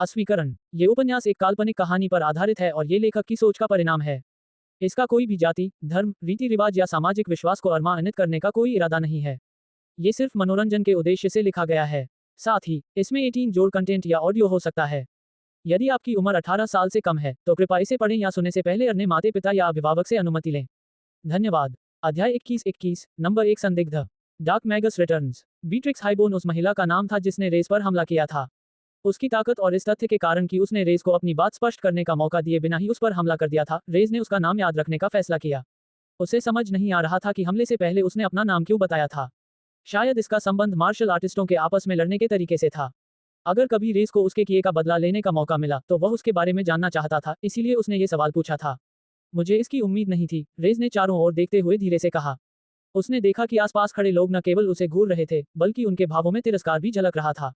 अस्वीकरण। ये उपन्यास एक काल्पनिक कहानी पर आधारित है और ये लेखक की सोच का परिणाम है। इसका कोई भी जाति, धर्म, रीति रिवाज या सामाजिक विश्वास को अवमानित करने का कोई इरादा नहीं है। ये सिर्फ मनोरंजन के उद्देश्य से लिखा गया है। साथ ही इसमें 18 जोड़ कंटेंट या ऑडियो हो सकता है। यदि आपकी उम्र 18 साल से कम है तो कृपया इसे पढ़ें या सुनने से पहले अपने माता पिता या अभिभावक से अनुमति लें। धन्यवाद। अध्याय 21 नंबर 1 संदिग्ध। Dark Magas returns. बीट्रिक्स हाइबोर्न उस महिला का नाम था जिसने रेस पर हमला किया था। उसकी ताकत और इस तथ्य के कारण कि उसने रेस को अपनी बात स्पष्ट करने का मौका दिए बिना ही उस पर हमला कर दिया था, रेस ने उसका नाम याद रखने का फैसला किया। उसे समझ नहीं आ रहा था कि हमले से पहले उसने अपना नाम क्यों बताया था। शायद इसका संबंध मार्शल आर्टिस्टों के आपस में लड़ने के तरीके से था। अगर कभी रेस को उसके किए का बदला लेने का मौका मिला तो वह उसके बारे में जानना चाहता था, इसीलिए उसने ये सवाल पूछा था। मुझे इसकी उम्मीद नहीं थी, रेस ने चारों ओर देखते हुए धीरे से कहा। उसने देखा कि आसपास खड़े लोग न केवल उसे घूर रहे थे, बल्कि उनके भावों में तिरस्कार भी झलक रहा था।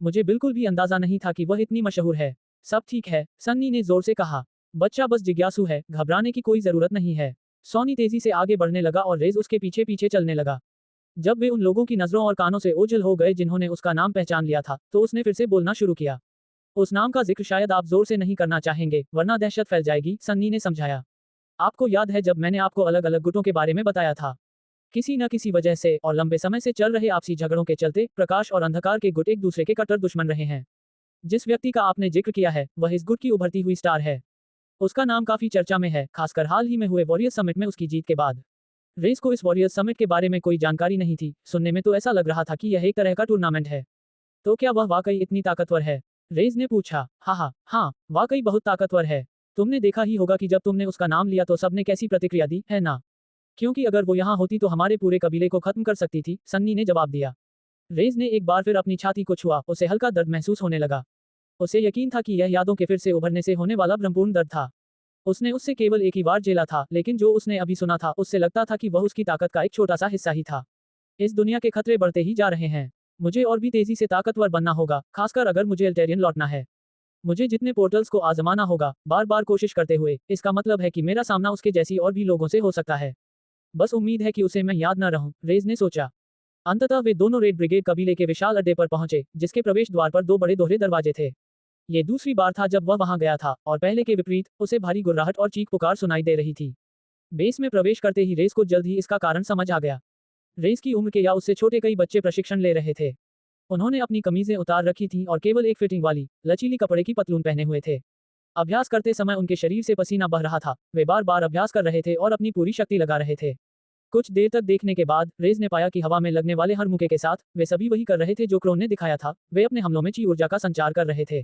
मुझे बिल्कुल भी अंदाजा नहीं था कि वह इतनी मशहूर है। सब ठीक है, सन्नी ने जोर से कहा। बच्चा बस जिज्ञासु है, घबराने की कोई जरूरत नहीं है। सॉनी तेजी से आगे बढ़ने लगा और रेस उसके पीछे पीछे चलने लगा। जब वे उन लोगों की नजरों और कानों से ओझल हो गए जिन्होंने उसका नाम पहचान लिया था, तो उसने फिर से बोलना शुरू किया। उस नाम का जिक्र शायद आप जोर से नहीं करना चाहेंगे, वरना दहशत फैल जाएगी, सन्नी ने समझाया। आपको याद है जब मैंने आपको अलग अलग गुटों के बारे में बताया था? किसी न किसी वजह से और लंबे समय से चल रहे आपसी झगड़ों के चलते प्रकाश और अंधकार के गुट एक दूसरे के कट्टर दुश्मन रहे हैं। जिस व्यक्ति का आपने जिक्र किया है वह इस गुट की उभरती हुई स्टार है। उसका नाम काफी चर्चा में है, खासकर हाल ही में हुए वॉरियर्स समिट में उसकी जीत के बाद। रेस को इस वॉरियर्स समिट के बारे में कोई जानकारी नहीं थी, सुनने में तो ऐसा लग रहा था कि यह एक तरह का टूर्नामेंट है। तो क्या वह वाकई इतनी ताकतवर है? रेस ने पूछा। हाँ, वाकई बहुत ताकतवर है। तुमने देखा ही होगा कि जब तुमने उसका नाम लिया तो सबने कैसी प्रतिक्रिया दी, है ना? क्योंकि अगर वो यहाँ होती तो हमारे पूरे कबीले को खत्म कर सकती थी, सन्नी ने जवाब दिया। रेस ने एक बार फिर अपनी छाती को छुआ, उसे हल्का दर्द महसूस होने लगा। उसे यकीन था कि यह यादों के फिर से उभरने से होने वाला भ्रमपूर्ण दर्द था। उसने उससे केवल एक ही बार झेला था, लेकिन जो उसने अभी सुना था उससे लगता था कि वह उसकी ताकत का एक छोटा सा हिस्सा ही था। इस दुनिया के खतरे बढ़ते ही जा रहे हैं। मुझे और भी तेजी से ताकतवर बनना होगा, खासकर अगर मुझे अल्टेरियन लौटना है। मुझे जितने पोर्टल्स को आजमाना होगा, बार बार कोशिश करते हुए, इसका मतलब है कि मेरा सामना उसके जैसी और भी लोगों से हो सकता है। बस उम्मीद है कि उसे मैं याद न रहूं, रेस ने सोचा। अंततः वे दोनों रेड ब्रिगेड कबीले के विशाल अड्डे पर पहुंचे, जिसके प्रवेश द्वार पर दो बड़े दोहरे दरवाजे थे। ये दूसरी बार था जब वह वहां गया था, और पहले के विपरीत उसे भारी गुर्राहट और चीख पुकार सुनाई दे रही थी। बेस में प्रवेश करते ही रेस को जल्द ही इसका कारण समझ आ गया। रेस की उम्र के या उससे छोटे कई बच्चे प्रशिक्षण ले रहे थे। उन्होंने अपनी कमीजें उतार रखी थीं और केवल एक फिटिंग वाली, लचीली कपड़े की पतलून पहने हुए थे। अभ्यास करते समय उनके शरीर से पसीना बह रहा था, वे बार बार अभ्यास कर रहे थे और अपनी पूरी शक्ति लगा रहे थे। कुछ देर तक देखने के बाद रेस ने पाया कि हवा में लगने वाले हर मुक्के के साथ वे सभी वही कर रहे थे जो क्रोन ने दिखाया था, वे अपने हमलों में ची ऊर्जा का संचार कर रहे थे।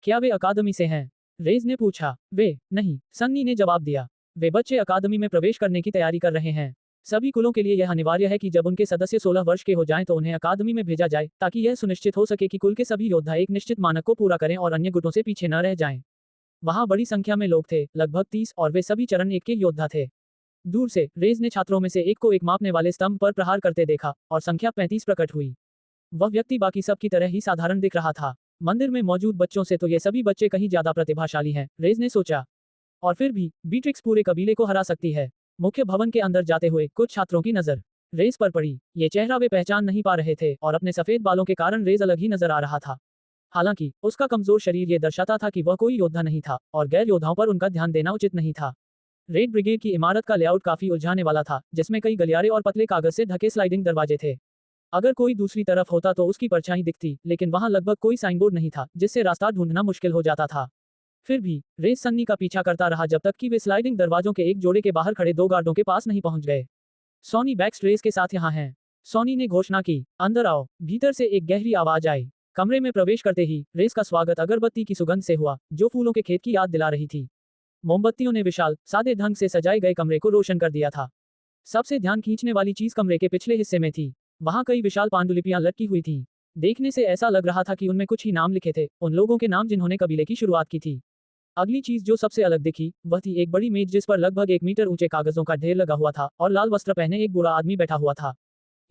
क्या वे अकादमी से हैं? रेस ने पूछा। वे नहीं, सन्नी ने जवाब दिया। वे बच्चे अकादमी में प्रवेश करने की तैयारी कर रहे हैं। सभी कुलों के लिए यह अनिवार्य है कि जब उनके सदस्य 16 वर्ष के हो जाएं तो उन्हें अकादमी में भेजा जाए, ताकि यह सुनिश्चित हो सके कि कुल के सभी योद्धा एक निश्चित मानक को पूरा करें और अन्य गुटों से पीछे न रह जाएं। वहां बड़ी संख्या में लोग थे, लगभग 30, और वे सभी चरण 1 के योद्धा थे। दूर से रेस ने छात्रों में से एक को एक मापने वाले स्तंभ पर प्रहार करते देखा, और संख्या 35 प्रकट हुई। वह व्यक्ति बाकी सब की तरह ही साधारण दिख रहा था। मंदिर में मौजूद बच्चों से तो ये सभी बच्चे कहीं ज्यादा प्रतिभाशाली हैं, रेस ने सोचा। और फिर भी बीट्रिक्स पूरे कबीले को हरा सकती है। मुख्य भवन के अंदर जाते हुए कुछ छात्रों की नजर रेस पर पड़ी। ये चेहरा वे पहचान नहीं पा रहे थे, और अपने सफेद बालों के कारण रेस अलग ही नजर आ रहा था। हालांकि उसका कमजोर शरीर ये दर्शाता था कि वह कोई योद्धा नहीं था, और गैर योद्धाओं पर उनका ध्यान देना उचित नहीं था। रेड ब्रिगेड की इमारत का लेआउट काफी उलझाने वाला था, जिसमें कई गलियारे और पतले कागज से ढके स्लाइडिंग दरवाजे थे। अगर कोई दूसरी तरफ होता तो उसकी परछाई दिखती, लेकिन वहां लगभग कोई साइनबोर्ड नहीं था, जिससे रास्ता ढूंढना मुश्किल हो जाता था। फिर भी रेस सन्नी का पीछा करता रहा जब तक कि वे स्लाइडिंग दरवाजों के एक जोड़े के बाहर खड़े दो गार्डों के पास नहीं पहुंच गए। सोनी बैक्स रेस के साथ यहाँ हैं। सोनी ने घोषणा की। अंदर आओ। भीतर से एक गहरी आवाज आई। कमरे में प्रवेश करते ही रेस का स्वागत अगरबत्ती की सुगंध से हुआ, जो फूलों के खेत की याद दिला रही थी। मोमबत्तियों ने विशाल, सादे ढंग से सजाए गए कमरे को रोशन कर दिया था। सबसे ध्यान खींचने वाली चीज कमरे के पिछले हिस्से में थी। वहां कई विशाल पांडुलिपियां लटकी हुई थीं। देखने से ऐसा लग रहा था कि उनमें कुछ ही नाम लिखे थे, उन लोगों के नाम जिन्होंने कबीले की शुरुआत की थी। अगली चीज जो सबसे अलग दिखी वह थी एक बड़ी मेज जिस पर लगभग 1 मीटर ऊंचे कागजों का ढेर लगा हुआ था, और लाल वस्त्र पहने एक बूढ़ा आदमी बैठा हुआ था।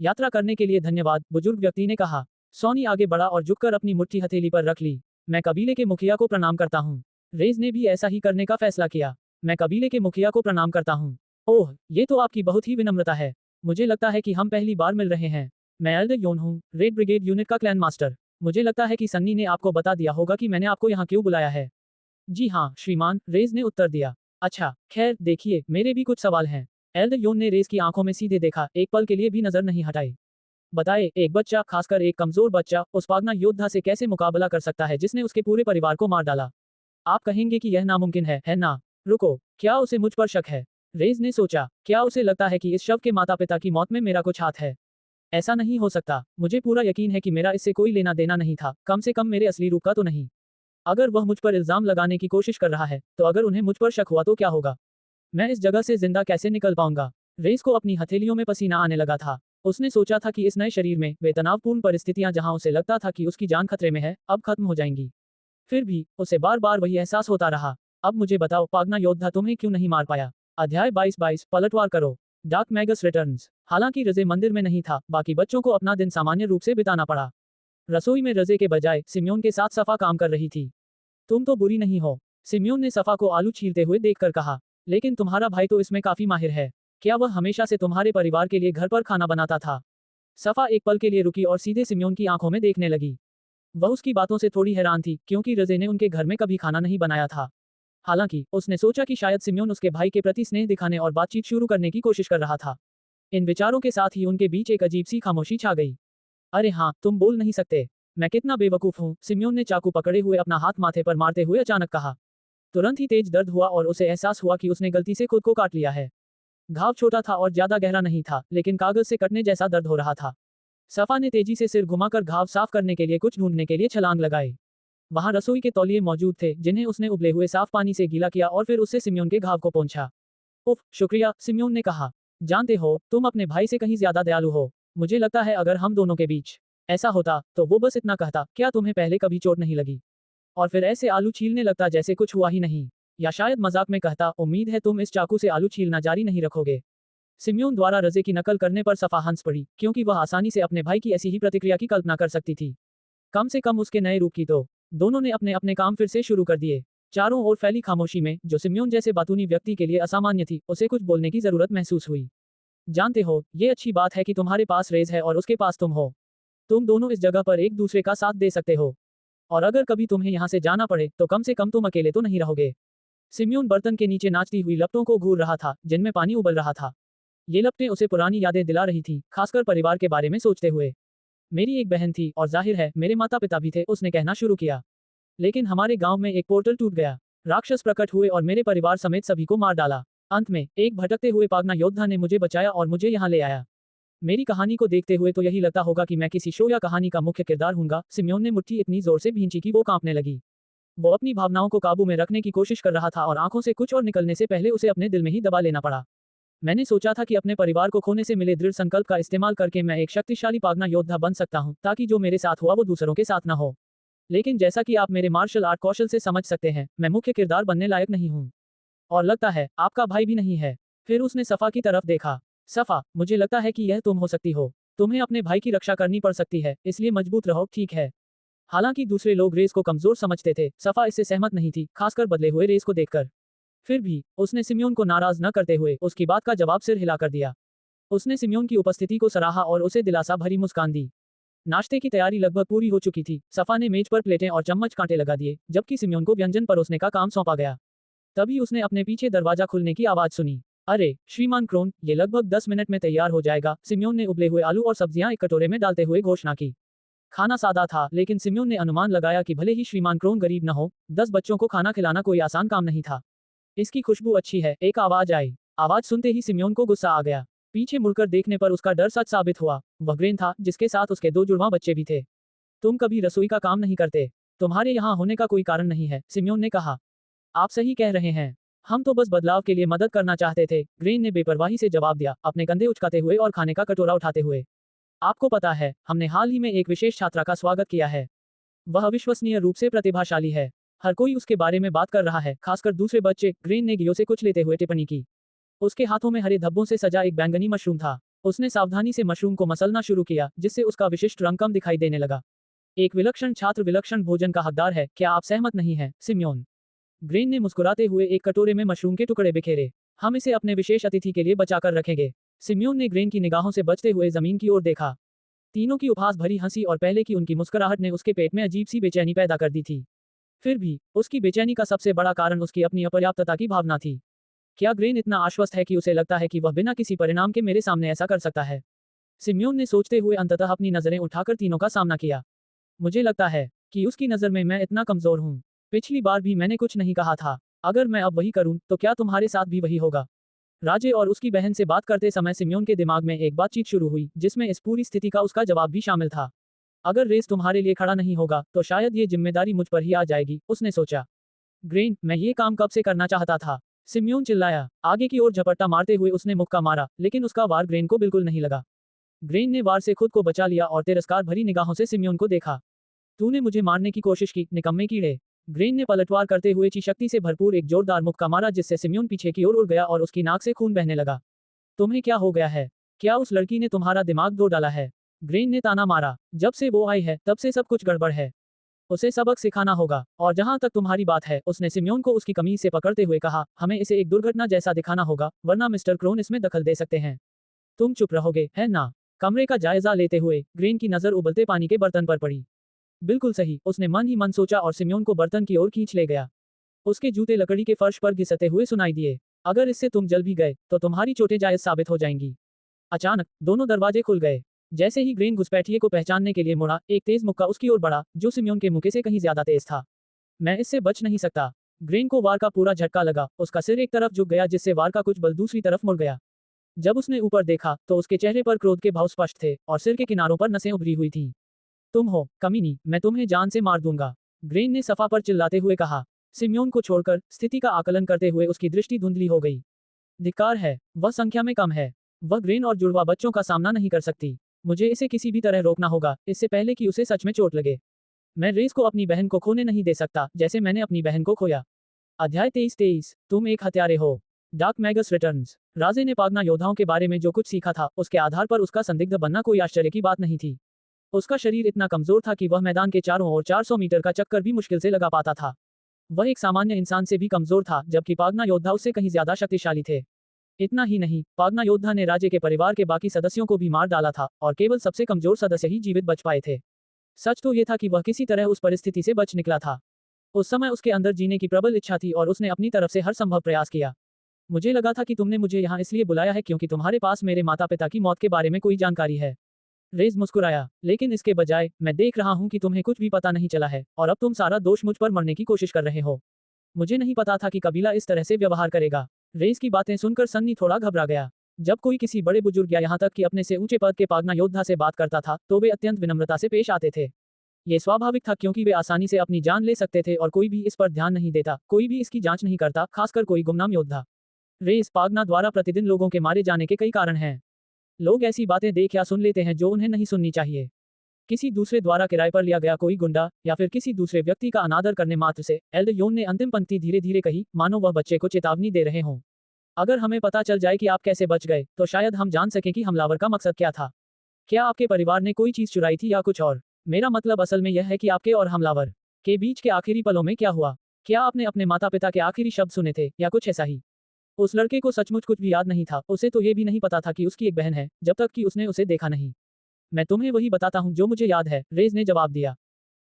यात्रा करने के लिए धन्यवाद, बुजुर्ग व्यक्ति ने कहा। सोनी आगे बढ़ा और झुककर अपनी मुट्ठी हथेली पर रख ली। मैं कबीले के मुखिया को प्रणाम करता हूँ। रेस ने भी ऐसा ही करने का फैसला किया। मैं कबीले के मुखिया को प्रणाम करता हूँ। ओह, ये तो आपकी बहुत ही विनम्रता है। मुझे लगता है कि हम पहली बार मिल रहे हैं। मैं एल्डर योन हूँ, रेड ब्रिगेड यूनिट का क्लैन मास्टर। मुझे लगता है कि सन्नी ने आपको बता दिया होगा कि मैंने आपको यहाँ क्यों बुलाया है। जी हाँ, श्रीमान, रेज ने उत्तर दिया। अच्छा, खैर, देखिए, मेरे भी कुछ सवाल हैं। एल्डर योन ने रेज की आंखों में सीधे देखा, एक पल के लिए भी नजर नहीं हटाई। बताए, एक बच्चा, खासकर एक कमजोर बच्चा, उस पागना योद्धा से कैसे मुकाबला कर सकता है जिसने उसके पूरे परिवार को मार डाला? आप कहेंगे कि यह नामुमकिन है ना? रुको, क्या उसे मुझ पर शक है? रेज ने सोचा, क्या उसे लगता है कि इस शव के माता पिता की मौत में मेरा कुछ हाथ है? ऐसा नहीं हो सकता, मुझे पूरा यकीन है कि मेरा इससे कोई लेना देना नहीं था, कम से कम मेरे असली रूप का तो नहीं। अगर वह मुझ पर इल्जाम लगाने की कोशिश कर रहा है, तो अगर उन्हें मुझ पर शक हुआ तो क्या होगा? मैं इस जगह से जिंदा कैसे निकल पाऊंगा? रेस को अपनी हथेलियों में पसीना आने लगा था। उसने सोचा था कि इस नए शरीर में वे तनावपूर्ण परिस्थितियां जहां उसे लगता था कि उसकी जान खतरे में है, अब खत्म हो जाएंगी। फिर भी उसे बार बार वही एहसास होता रहा। अब मुझे बताओ, पागना योद्धा तुम्हें क्यों नहीं मार पाया? अध्याय 22 पलटवार करो। Dark Magas returns. हालांकि रजे मंदिर में नहीं था, बाकी बच्चों को अपना दिन सामान्य रूप से बिताना पड़ा। रसोई में रजे के बजाय सिम्योन के साथ सफा काम कर रही थी। तुम तो बुरी नहीं हो, सिम्योन ने सफा को आलू छीलते हुए देखकर कहा। लेकिन तुम्हारा भाई तो इसमें काफी माहिर है। क्या वह हमेशा से तुम्हारे परिवार के लिए घर पर खाना बनाता था? सफा एक पल के लिए रुकी और सीधे सिम्योन की आंखों में देखने लगी। वह उसकी बातों से थोड़ी हैरान थी, क्योंकि रजे ने उनके घर में कभी खाना नहीं बनाया था। हालांकि उसने सोचा कि शायद सिम्योन उसके भाई के प्रति स्नेह दिखाने और बातचीत शुरू करने की कोशिश कर रहा था। इन विचारों के साथ ही उनके बीच एक अजीब सी खामोशी छा गई। अरे हाँ, तुम बोल नहीं सकते। मैं कितना बेवकूफ हूँ, सिम्योन ने चाकू पकड़े हुए अपना हाथ माथे पर मारते हुए अचानक कहा। तुरंत ही तेज दर्द हुआ और उसे एहसास हुआ कि उसने गलती से खुद को काट लिया है। घाव छोटा था और ज्यादा गहरा नहीं था, लेकिन कागज से कटने जैसा दर्द हो रहा था। सफा ने तेजी से सिर घुमाकर घाव साफ करने के लिए कुछ ढूंढने के लिए छलांग लगाई। वहां रसोई के तौलिए मौजूद थे, जिन्हें उसने उबले हुए साफ पानी से गीला किया और फिर उससे सिम्योन के घाव को पोंछा। उफ, शुक्रिया, सिम्योन ने कहा। जानते हो, तुम अपने भाई से कहीं ज्यादा दयालु हो। मुझे लगता है अगर हम दोनों के बीच ऐसा होता, तो वो बस इतना कहता, क्या तुम्हें पहले कभी चोट नहीं लगी? और फिर ऐसे आलू छीलने लगता जैसे कुछ हुआ ही नहीं। या शायद मजाक में कहता, उम्मीद है तुम इस चाकू से आलू छीलना जारी नहीं रखोगे। सिम्योन द्वारा रजे की नकल करने पर सफा हंस पड़ी, क्योंकि वह आसानी से अपने भाई की ऐसी ही प्रतिक्रिया की कल्पना कर सकती थी। कम से कम उसके नए रूप की तो। दोनों ने अपने अपने काम फिर से शुरू कर दिए। चारों ओर फैली खामोशी में, जो सिम्योन जैसे बातूनी व्यक्ति के लिए असामान्य थी, उसे कुछ बोलने की जरूरत महसूस हुई। जानते हो, ये अच्छी बात है कि तुम्हारे पास रेज है और उसके पास तुम हो। तुम दोनों इस जगह पर एक दूसरे का साथ दे सकते हो। और अगर कभी तुम्हें यहाँ से जाना पड़े, तो कम से कम तुम अकेले तो नहीं रहोगे। सिम्योन बर्तन के नीचे नाचती हुई लपटों को घूर रहा था, जिनमें पानी उबल रहा था। ये लपटें उसे पुरानी यादें दिला रही थी, खासकर परिवार के बारे में सोचते हुए। मेरी एक बहन थी, और जाहिर है मेरे माता पिता भी थे, उसने कहना शुरू किया। लेकिन हमारे गांव में एक पोर्टल टूट गया। राक्षस प्रकट हुए और मेरे परिवार समेत सभी को मार डाला। अंत में एक भटकते हुए पागना योद्धा ने मुझे बचाया और मुझे यहाँ ले आया। मेरी कहानी को देखते हुए तो यही लगता होगा कि मैं किसी शो या कहानी का मुख्य किरदार हूंगा। सिम्योन ने मुट्ठी इतनी जोर से भींची कि वो कांपने लगी। वो अपनी भावनाओं को काबू में रखने की कोशिश कर रहा था और आंखों से कुछ और निकलने से पहले उसे अपने दिल में ही दबा लेना पड़ा। मैंने सोचा था कि अपने परिवार को खोने से मिले दृढ़ संकल्प का इस्तेमाल करके मैं एक शक्तिशाली पागना योद्धा बन सकता हूँ, ताकि जो मेरे साथ हुआ वो दूसरों के साथ न हो। लेकिन जैसा कि आप मेरे मार्शल आर्ट कौशल से समझ सकते हैं, मैं मुख्य किरदार बनने लायक नहीं हूँ। और लगता है आपका भाई भी नहीं है। फिर उसने सफा की तरफ देखा। सफा, मुझे लगता है कि यह तुम हो सकती हो। तुम्हें अपने भाई की रक्षा करनी पड़ सकती है, इसलिए मजबूत रहो, ठीक है? हालांकि दूसरे लोग रेस को कमजोर समझते थे, सफा इससे सहमत नहीं थी, खासकर बदले हुए रेस को देखकर। फिर भी उसने सिम्योन को नाराज न करते हुए उसकी बात का जवाब सिर हिलाकर दिया। उसने सिम्योन की उपस्थिति को सराहा और उसे दिलासा भरी मुस्कान दी। नाश्ते की तैयारी लगभग पूरी हो चुकी थी। सफा ने मेज पर प्लेटें और चम्मच कांटे लगा दिए, जबकि सिम्योन को व्यंजन परोसने का काम सौंपा गया। तभी उसने अपने पीछे दरवाजा खुलने की आवाज सुनी। अरे श्रीमान क्रोन, ये लगभग 10 मिनट में तैयार हो जाएगा, सिम्योन ने उबले हुए आलू और सब्जियां एक कटोरे में डालते हुए घोषणा की। खाना सादा था, लेकिन सिम्योन ने अनुमान लगाया कि भले ही श्रीमान क्रोन गरीब न हो, 10 बच्चों को खाना खिलाना कोई आसान काम नहीं था। इसकी खुशबू अच्छी है, एक आवाज आई। आवाज सुनते ही सिम्योन को गुस्सा आ गया। पीछे मुड़कर देखने पर उसका डर सच साबित हुआ। वह ग्रेन था, जिसके साथ उसके 2 जुड़वां बच्चे भी थे। तुम कभी रसोई का काम नहीं करते। तुम्हारे यहाँ होने का कोई कारण नहीं है, सिम्योन ने कहा। आप सही कह रहे हैं। हम तो बस बदलाव के लिए मदद करना चाहते थे, ग्रेन ने बेपरवाही से जवाब दिया, अपने कंधे उचकाते हुए और खाने का कटोरा उठाते हुए। आपको पता है, हमने हाल ही में एक विशेष छात्रा का स्वागत किया है। वह अविश्वसनीय रूप से प्रतिभाशाली है। हर कोई उसके बारे में बात कर रहा है, खासकर दूसरे बच्चे, ग्रेन ने गियो से कुछ लेते हुए टिप्पणी की। उसके हाथों में हरे धब्बों से सजा एक बैंगनी मशरूम था। उसने सावधानी से मशरूम को मसलना शुरू किया, जिससे उसका विशिष्ट रंग कम दिखाई देने लगा। एक विलक्षण छात्र विलक्षण भोजन का हकदार है, क्या आप सहमत नहीं हैं, सिम्योन? ग्रेन ने मुस्कुराते हुए एक कटोरे में मशरूम के टुकड़े बिखेरे। हम इसे अपने विशेष अतिथि के लिए बचाकर रखेंगे। सिम्योन ने ग्रेन की निगाहों से बचते हुए जमीन की ओर देखा। तीनों की उपहास भरी हंसी और पहले की उनकी मुस्कुराहट ने उसके पेट में अजीब सी बेचैनी पैदा कर दी थी। फिर भी उसकी बेचैनी का सबसे बड़ा कारण उसकी अपनी अपर्याप्तता की भावना थी। क्या ग्रेन इतना आश्वस्त है कि उसे लगता है कि वह बिना किसी परिणाम के मेरे सामने ऐसा कर सकता है? सिम्योन ने सोचते हुए अंततः अपनी नजरें उठाकर तीनों का सामना किया। मुझे लगता है कि उसकी नजर में मैं इतना कमजोर हूँ। पिछली बार भी मैंने कुछ नहीं कहा था। अगर मैं अब वही करूं तो क्या तुम्हारे साथ भी वही होगा? राजे और उसकी बहन से बात करते समय सिम्योन के दिमाग में एक बातचीत शुरू हुई जिसमें इस पूरी स्थिति का उसका जवाब भी शामिल था। अगर रेस तुम्हारे लिए खड़ा नहीं होगा तो शायद ये जिम्मेदारी मुझ पर ही आ जाएगी, उसने सोचा। ग्रेन, मैं ये काम कब से करना चाहता था। सिम्योन चिल्लाया। आगे की ओर झपट्टा मारते हुए उसने मुक्का मारा, लेकिन उसका वार ग्रेन को बिल्कुल नहीं लगा। ग्रेन ने वार से खुद को बचा लिया और तिरस्कार भरी निगाहों से सिम्योन को देखा। तूने मुझे मारने की कोशिश की, निकम्मे कीड़े। ग्रेन ने पलटवार करते हुए ची शक्ति से भरपूर एक जोरदार मुक्का मारा जिससे सिम्योन पीछे की ओर उड़ गया और उसकी नाक से खून बहने लगा। तुम्हें क्या हो गया है? क्या उस लड़की ने तुम्हारा दिमाग धो डाला है? ग्रेन ने ताना मारा। जब से वो आई है तब से सब कुछ गड़बड़ है। उसे सबक सिखाना होगा। और जहां तक तुम्हारी बात है, उसने सिम्योन को उसकी कमीज से पकड़ते हुए कहा, हमें इसे एक दुर्घटना जैसा दिखाना होगा, वरना मिस्टर क्रोन इसमें दखल दे सकते हैं। तुम चुप रहोगे, है ना? कमरे का जायजा लेते हुए ग्रेन की नजर उबलते पानी के बर्तन पर पड़ी। बिल्कुल सही, उसने मन ही मन सोचा और सिम्योन को बर्तन की ओर खींच ले गया। उसके जूते लकड़ी के फर्श पर घिसते हुए सुनाई दिए। अगर इससे तुम जल भी गए तो तुम्हारी चोटें जायज साबित हो जाएंगी। अचानक दोनों दरवाजे खुल गए। जैसे ही ग्रेन घुसपैठिए को पहचानने के लिए मुड़ा, एक तेज मुक्का उसकी ओर बढ़ा जो सिम्योन के मुक्के से कहीं ज्यादा तेज था। मैं इससे बच नहीं सकता। ग्रेन को वार का पूरा झटका लगा, उसका सिर एक तरफ झुक गया जिससे वार का कुछ बल दूसरी तरफ मुड़ गया। जब उसने ऊपर देखा तो उसके चेहरे पर क्रोध के भाव स्पष्ट थे और सिर के किनारों पर नसें उभरी हुई थीं। तुम हो कमीनी, मैं तुम्हें जान से मार दूंगा, ग्रेन ने सफा पर चिल्लाते हुए कहा। सिम्योन को छोड़कर स्थिति का आकलन करते हुए उसकी दृष्टि धुंधली हो गई। धिक्कार है, वह संख्या में कम है। वह ग्रेन और जुड़वा बच्चों का सामना नहीं कर सकती। मुझे इसे किसी भी तरह रोकना होगा, इससे पहले कि उसे सच में चोट लगे। मैं रेस को अपनी बहन को खोने नहीं दे सकता, जैसे मैंने अपनी बहन को खोया। अध्याय 23 तुम एक हत्यारे हो। Dark Magas returns. राजे ने पागना योद्धाओं के बारे में जो कुछ सीखा था, उसके आधार पर उसका संदिग्ध बनना कोई आश्चर्य की बात नहीं थी। उसका शरीर इतना कमजोर था कि वह मैदान के चारों ओर 400 मीटर का चक्कर भी मुश्किल से लगा पाता था। वह एक सामान्य इंसान से भी कमजोर था, जबकि पागना योद्धा उससे कहीं ज्यादा शक्तिशाली थे। इतना ही नहीं, पागना योद्धा ने राज्य के परिवार के बाकी सदस्यों को भी मार डाला था और केवल सबसे कमजोर सदस्य ही जीवित बच पाए थे। सच तो यह था कि वह किसी तरह उस परिस्थिति से बच निकला था। उस समय उसके अंदर जीने की प्रबल इच्छा थी और उसने अपनी तरफ से हर संभव प्रयास किया। मुझे लगा था कि तुमने मुझे यहाँ इसलिए बुलाया है क्योंकि तुम्हारे पास मेरे माता पिता की मौत के बारे में कोई जानकारी है। रेज मुस्कुराया, लेकिन इसके बजाय मैं देख रहा हूँ कि तुम्हें कुछ भी पता नहीं चला है और अब तुम सारा दोष मुझ पर मरने की कोशिश कर रहे हो। मुझे नहीं पता था कि कबीला इस तरह से व्यवहार करेगा। रेस की बातें सुनकर सन्नी थोड़ा घबरा गया। जब कोई किसी बड़े बुजुर्ग या यहाँ तक कि अपने से ऊंचे पद के पागना योद्धा से बात करता था तो वे अत्यंत विनम्रता से पेश आते थे। ये स्वाभाविक था क्योंकि वे आसानी से अपनी जान ले सकते थे और कोई भी इस पर ध्यान नहीं देता, कोई भी इसकी जांच नहीं करता, खासकर कोई गुमनाम योद्धा। रेस पागना द्वारा प्रतिदिन लोगों के मारे जाने के कई कारण हैं। लोग ऐसी बातें देख या सुन लेते हैं जो उन्हें नहीं सुननी चाहिए। किसी दूसरे द्वारा किराए पर लिया गया कोई गुंडा या फिर किसी दूसरे व्यक्ति का अनादर करने मात्र से। एल्डर योन ने अंतिम पंक्ति धीरे धीरे कही, मानो वह बच्चे को चेतावनी दे रहे हों। अगर हमें पता चल जाए कि आप कैसे बच गए तो शायद हम जान सकें कि हमलावर का मकसद क्या था। क्या आपके परिवार ने कोई चीज चुराई थी या कुछ और? मेरा मतलब असल में यह है कि आपके और हमलावर के बीच के आखिरी पलों में क्या हुआ। क्या आपने अपने माता पिता के आखिरी शब्द सुने थे या कुछ ऐसा ही? उस लड़के को सचमुच कुछ भी याद नहीं था, उसे तो ये भी नहीं पता था कि उसकी एक बहन है, जब तक कि उसने उसे देखा नहीं। मैं तुम्हें वही बताता हूँ जो मुझे याद है, रेज ने जवाब दिया।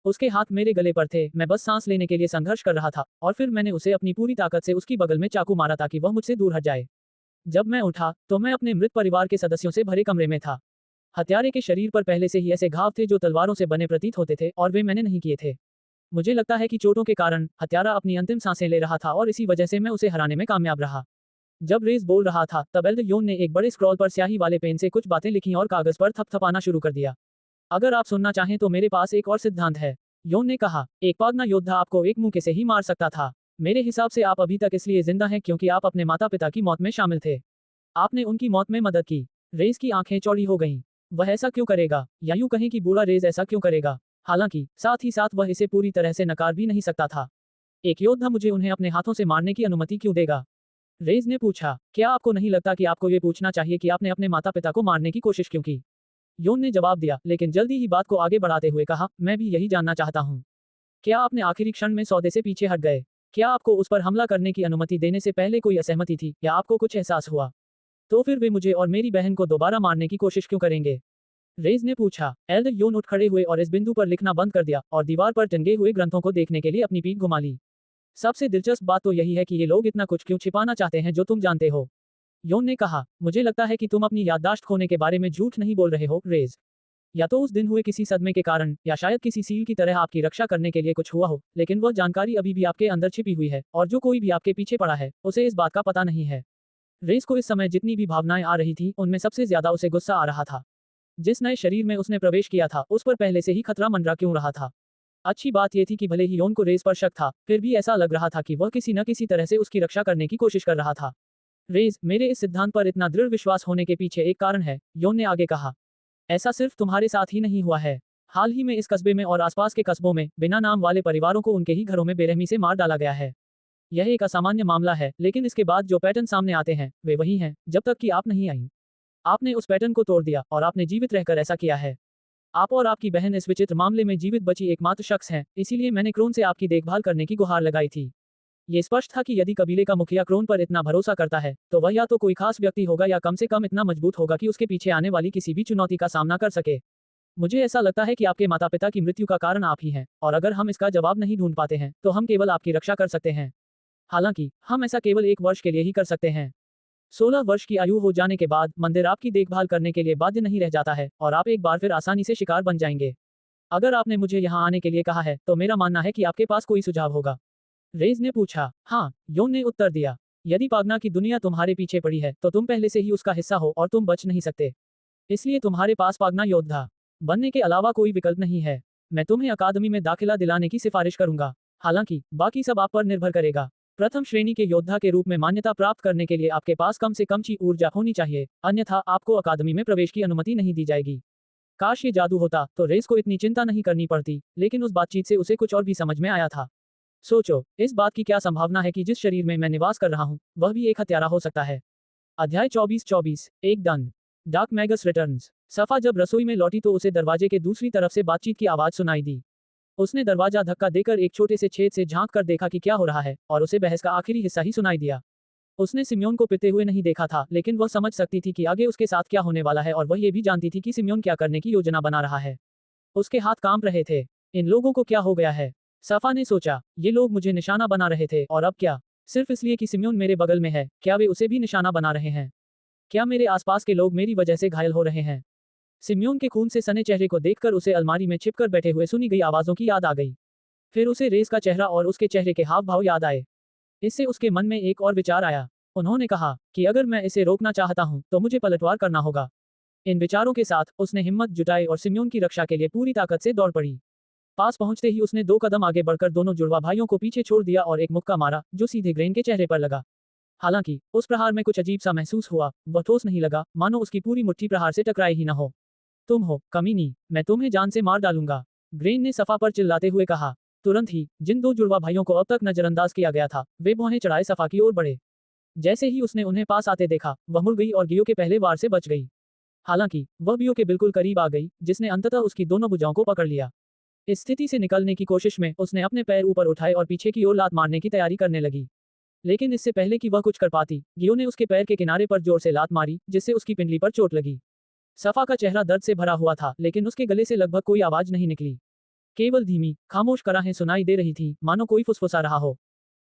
उसके हाथ मेरे गले पर थे, मैं बस सांस लेने के लिए संघर्ष कर रहा था और फिर मैंने उसे अपनी पूरी ताकत से उसकी बगल में चाकू मारा ताकि वह मुझसे दूर हट जाए। जब मैं उठा तो मैं अपने मृत परिवार के सदस्यों से भरे कमरे में था। हत्यारे के शरीर पर पहले से ही ऐसे घाव थे जो तलवारों से बने प्रतीत होते थे और वे मैंने नहीं किए थे। मुझे लगता है कि चोटों के कारण हत्यारा अपनी अंतिम सांसें ले रहा था और इसी वजह से मैं उसे हराने में कामयाब रहा। जब रेस बोल रहा था तब एल्डर योन ने एक बड़े स्क्रॉल पर स्याही वाले पेन से कुछ बातें लिखी और कागज पर थपथपाना शुरू कर दिया। अगर आप सुनना चाहें तो मेरे पास एक और सिद्धांत है, योन ने कहा। एक पागना योद्धा आपको एक मुक्के से ही मार सकता था। मेरे हिसाब से आप अभी तक इसलिए जिंदा हैं क्योंकि आप अपने माता पिता की मौत में शामिल थे। आपने उनकी मौत में मदद की। रेस की आंखें चौड़ी हो गईं। वह ऐसा क्यों करेगा, या यूं कहें कि बूढ़ा रेस ऐसा क्यों करेगा? हालांकि साथ ही साथ वह इसे पूरी तरह से नकार भी नहीं सकता था। एक योद्धा मुझे उन्हें अपने हाथों से मारने की अनुमति क्यों देगा? रेज ने पूछा। क्या आपको नहीं लगता कि आपको ये पूछना चाहिए कि आपने अपने माता पिता को मारने की कोशिश क्यों की? योन ने जवाब दिया, लेकिन जल्दी ही बात को आगे बढ़ाते हुए कहा, मैं भी यही जानना चाहता हूँ। क्या आपने आखिरी क्षण में सौदे से पीछे हट गए? क्या आपको उस पर हमला करने की अनुमति देने से पहले कोई असहमति थी या आपको कुछ एहसास हुआ? तो फिर वे मुझे और मेरी बहन को दोबारा मारने की कोशिश क्यों करेंगे? रेज ने पूछा। एल्डर योन उठ खड़े हुए और इस बिंदु पर लिखना बंद कर दिया और दीवार पर टंगे हुए ग्रंथों को देखने के लिए अपनी पीठ घुमा ली। सबसे दिलचस्प बात तो यही है कि ये लोग इतना कुछ क्यों छिपाना चाहते हैं जो तुम जानते हो। योन ने कहा, मुझे लगता है कि तुम अपनी याददाश्त खोने के बारे में झूठ नहीं बोल रहे हो, रेज। या तो उस दिन हुए किसी सदमे के कारण या शायद किसी सील की तरह आपकी रक्षा करने के लिए कुछ हुआ हो, लेकिन वह जानकारी अभी भी आपके अंदर छिपी हुई है और जो कोई भी आपके पीछे पड़ा है उसे इस बात का पता नहीं है। रेस को इस समय जितनी भी भावनाएं आ रही थी उनमें सबसे ज्यादा उसे गुस्सा आ रहा था। जिस नए शरीर में उसने प्रवेश किया था उस पर पहले से ही खतरा मंडरा क्यों रहा था। अच्छी बात यह थी कि भले ही योन को रेस पर शक था, फिर भी ऐसा लग रहा था कि वह किसी न किसी तरह से उसकी रक्षा करने की कोशिश कर रहा था। रेस, मेरे इस सिद्धांत पर इतना दृढ़ विश्वास होने के पीछे एक कारण है, योन ने आगे कहा। ऐसा सिर्फ तुम्हारे साथ ही नहीं हुआ है। हाल ही में इस कस्बे में और आसपास के कस्बों में बिना नाम वाले परिवारों को उनके ही घरों में बेरहमी से मार डाला गया है। यह एक असामान्य मामला है, लेकिन इसके बाद जो पैटर्न सामने आते हैं वे वही हैं जब तक कि आप नहीं आई। आपने उस पैटर्न को तोड़ दिया और आपने जीवित रहकर ऐसा किया है। आप और आपकी बहन इस विचित्र मामले में जीवित बची एकमात्र शख्स हैं, इसीलिए मैंने क्रोन से आपकी देखभाल करने की गुहार लगाई थी। ये स्पष्ट था कि यदि कबीले का मुखिया क्रोन पर इतना भरोसा करता है तो वह या तो कोई खास व्यक्ति होगा या कम से कम इतना मजबूत होगा कि उसके पीछे आने वाली किसी भी चुनौती का सामना कर सके। मुझे ऐसा लगता है कि आपके माता पिता की मृत्यु का कारण आप ही हैं, और अगर हम इसका जवाब नहीं ढूंढ पाते हैं तो हम केवल आपकी रक्षा कर सकते हैं। हालांकि हम ऐसा केवल 1 वर्ष के लिए ही कर सकते हैं। 16 वर्ष की आयु हो जाने के बाद मंदिर आपकी देखभाल करने के लिए बाध्य नहीं रह जाता है और आप एक बार फिर आसानी से शिकार बन जाएंगे। अगर आपने मुझे यहाँ आने के लिए कहा है तो मेरा मानना है कि आपके पास कोई सुझाव होगा। रेज ने पूछा। हाँ, योन ने उत्तर दिया। यदि पागना की दुनिया तुम्हारे पीछे पड़ी है तो तुम पहले से ही उसका हिस्सा हो और तुम बच नहीं सकते। इसलिए तुम्हारे पास पागना योद्धा बनने के अलावा कोई विकल्प नहीं है। मैं तुम्हें अकादमी में दाखिला दिलाने की सिफारिश करूंगा। हालांकि बाकी सब आप पर निर्भर करेगा। प्रथम श्रेणी के योद्धा के रूप में मान्यता प्राप्त करने के लिए आपके पास कम से कम ची ऊर्जा होनी चाहिए, अन्यथा आपको अकादमी में प्रवेश की अनुमति नहीं दी जाएगी। काश ये जादू होता तो रेस को इतनी चिंता नहीं करनी पड़ती, लेकिन उस बातचीत से उसे कुछ और भी समझ में आया था। सोचो, इस बात की क्या संभावना है कि जिस शरीर में मैं निवास कर रहा हूँ वह भी एक हत्यारा हो सकता है। अध्याय 24-24 एक दंड। Dark Magas returns. सफा जब रसोई में लौटी तो उसे दरवाजे के दूसरी तरफ से बातचीत की आवाज सुनाई दी। उसने दरवाजा धक्का देकर एक छोटे से छेद से झांक कर देखा कि क्या हो रहा है, और उसे बहस का आखिरी हिस्सा ही सुनाई दिया। उसने सिम्योन को पिटते हुए नहीं देखा था, लेकिन वह समझ सकती थी कि आगे उसके साथ क्या होने वाला है, और वह ये भी जानती थी कि सिम्योन क्या करने की योजना बना रहा है। उसके हाथ कांप रहे थे। इन लोगों को क्या हो गया है? सफा ने सोचा, ये लोग मुझे निशाना बना रहे थे और अब क्या? सिर्फ इसलिए कि सिम्योन मेरे बगल में है, क्या वे उसे भी निशाना बना रहे हैं? क्या मेरे आसपास के लोग मेरी वजह से घायल हो रहे हैं? सिम्योन के खून से सने चेहरे को देखकर उसे अलमारी में छिपकर बैठे हुए सुनी गई आवाजों की याद आ गई। फिर उसे रेस का चेहरा और उसके चेहरे के हाव भाव याद आए। इससे उसके मन में एक और विचार आया। उन्होंने कहा कि अगर मैं इसे रोकना चाहता हूं तो मुझे पलटवार करना होगा। इन विचारों के साथ उसने हिम्मत जुटाई और सिम्योन की रक्षा के लिए पूरी ताकत से दौड़ पड़ी। पास पहुंचते ही उसने 2 कदम आगे बढ़कर दोनों जुड़वा भाइयों को पीछे छोड़ दिया और एक मुक्का मारा जो सीधे ग्रेन के चेहरे पर लगा। हालांकि उस प्रहार में कुछ अजीब सा महसूस हुआ, वह ठोस नहीं लगा, मानो उसकी पूरी मुट्ठी प्रहार से टकराए ही न हो। तुम हो कमीनी, मैं तुम्हें जान से मार डालूंगा, ग्रेन ने सफा पर चिल्लाते हुए कहा। तुरंत ही जिन 2 जुड़वा भाइयों को अब तक नजरअंदाज किया गया था वे भौहें चढ़ाए सफा की ओर बढ़े। जैसे ही उसने उन्हें पास आते देखा वह मुड़ गई और गियो के पहले वार से बच गई। हालांकि वह बियो के बिल्कुल करीब आ गई, जिसने अंततः उसकी दोनों भुजाओं को पकड़ लिया। इस स्थिति से निकलने की कोशिश में उसने अपने पैर ऊपर उठाए और पीछे की ओर लात मारने की तैयारी करने लगी। लेकिन इससे पहले कि वह कुछ कर पाती, गियो ने उसके पैर के किनारे पर जोर से लात मारी, जिससे उसकी पिंडली पर चोट लगी। सफा का चेहरा दर्द से भरा हुआ था, लेकिन उसके गले से लगभग कोई आवाज नहीं निकली। केवल धीमी खामोश कराहें सुनाई दे रही थी, मानो कोई फुसफुसा रहा हो।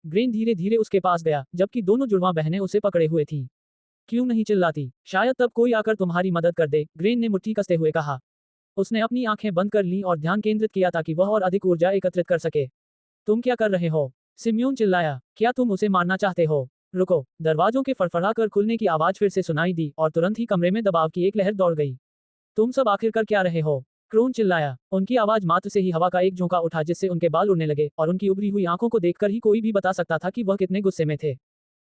ग्रेन धीरे धीरे उसके पास गया, जबकि दोनों जुड़वा बहनें उसे पकड़े हुए थीं। क्यों नहीं चिल्लाती? शायद तब कोई आकर तुम्हारी मदद कर दे, ग्रेन ने मुट्ठी कसते हुए कहा। उसने अपनी आंखें बंद कर लीं और ध्यान केंद्रित किया ताकि वह और अधिक ऊर्जा एकत्रित कर सके। तुम क्या कर रहे हो? सिम्योन चिल्लाया। क्या तुम उसे मारना चाहते हो? रुको! दरवाजों के फड़फड़ाकर खुलने की आवाज फिर से सुनाई दी और तुरंत ही कमरे में दबाव की एक लहर दौड़ गई। तुम सब आखिर कर क्या रहे हो? क्रोन चिल्लाया। उनकी आवाज मात्र से ही हवा का एक झोंका उठा, जिससे उनके बाल उड़ने लगे, और उनकी उभरी हुई आंखों को देखकर ही कोई भी बता सकता था कि वह कितने गुस्से में थे।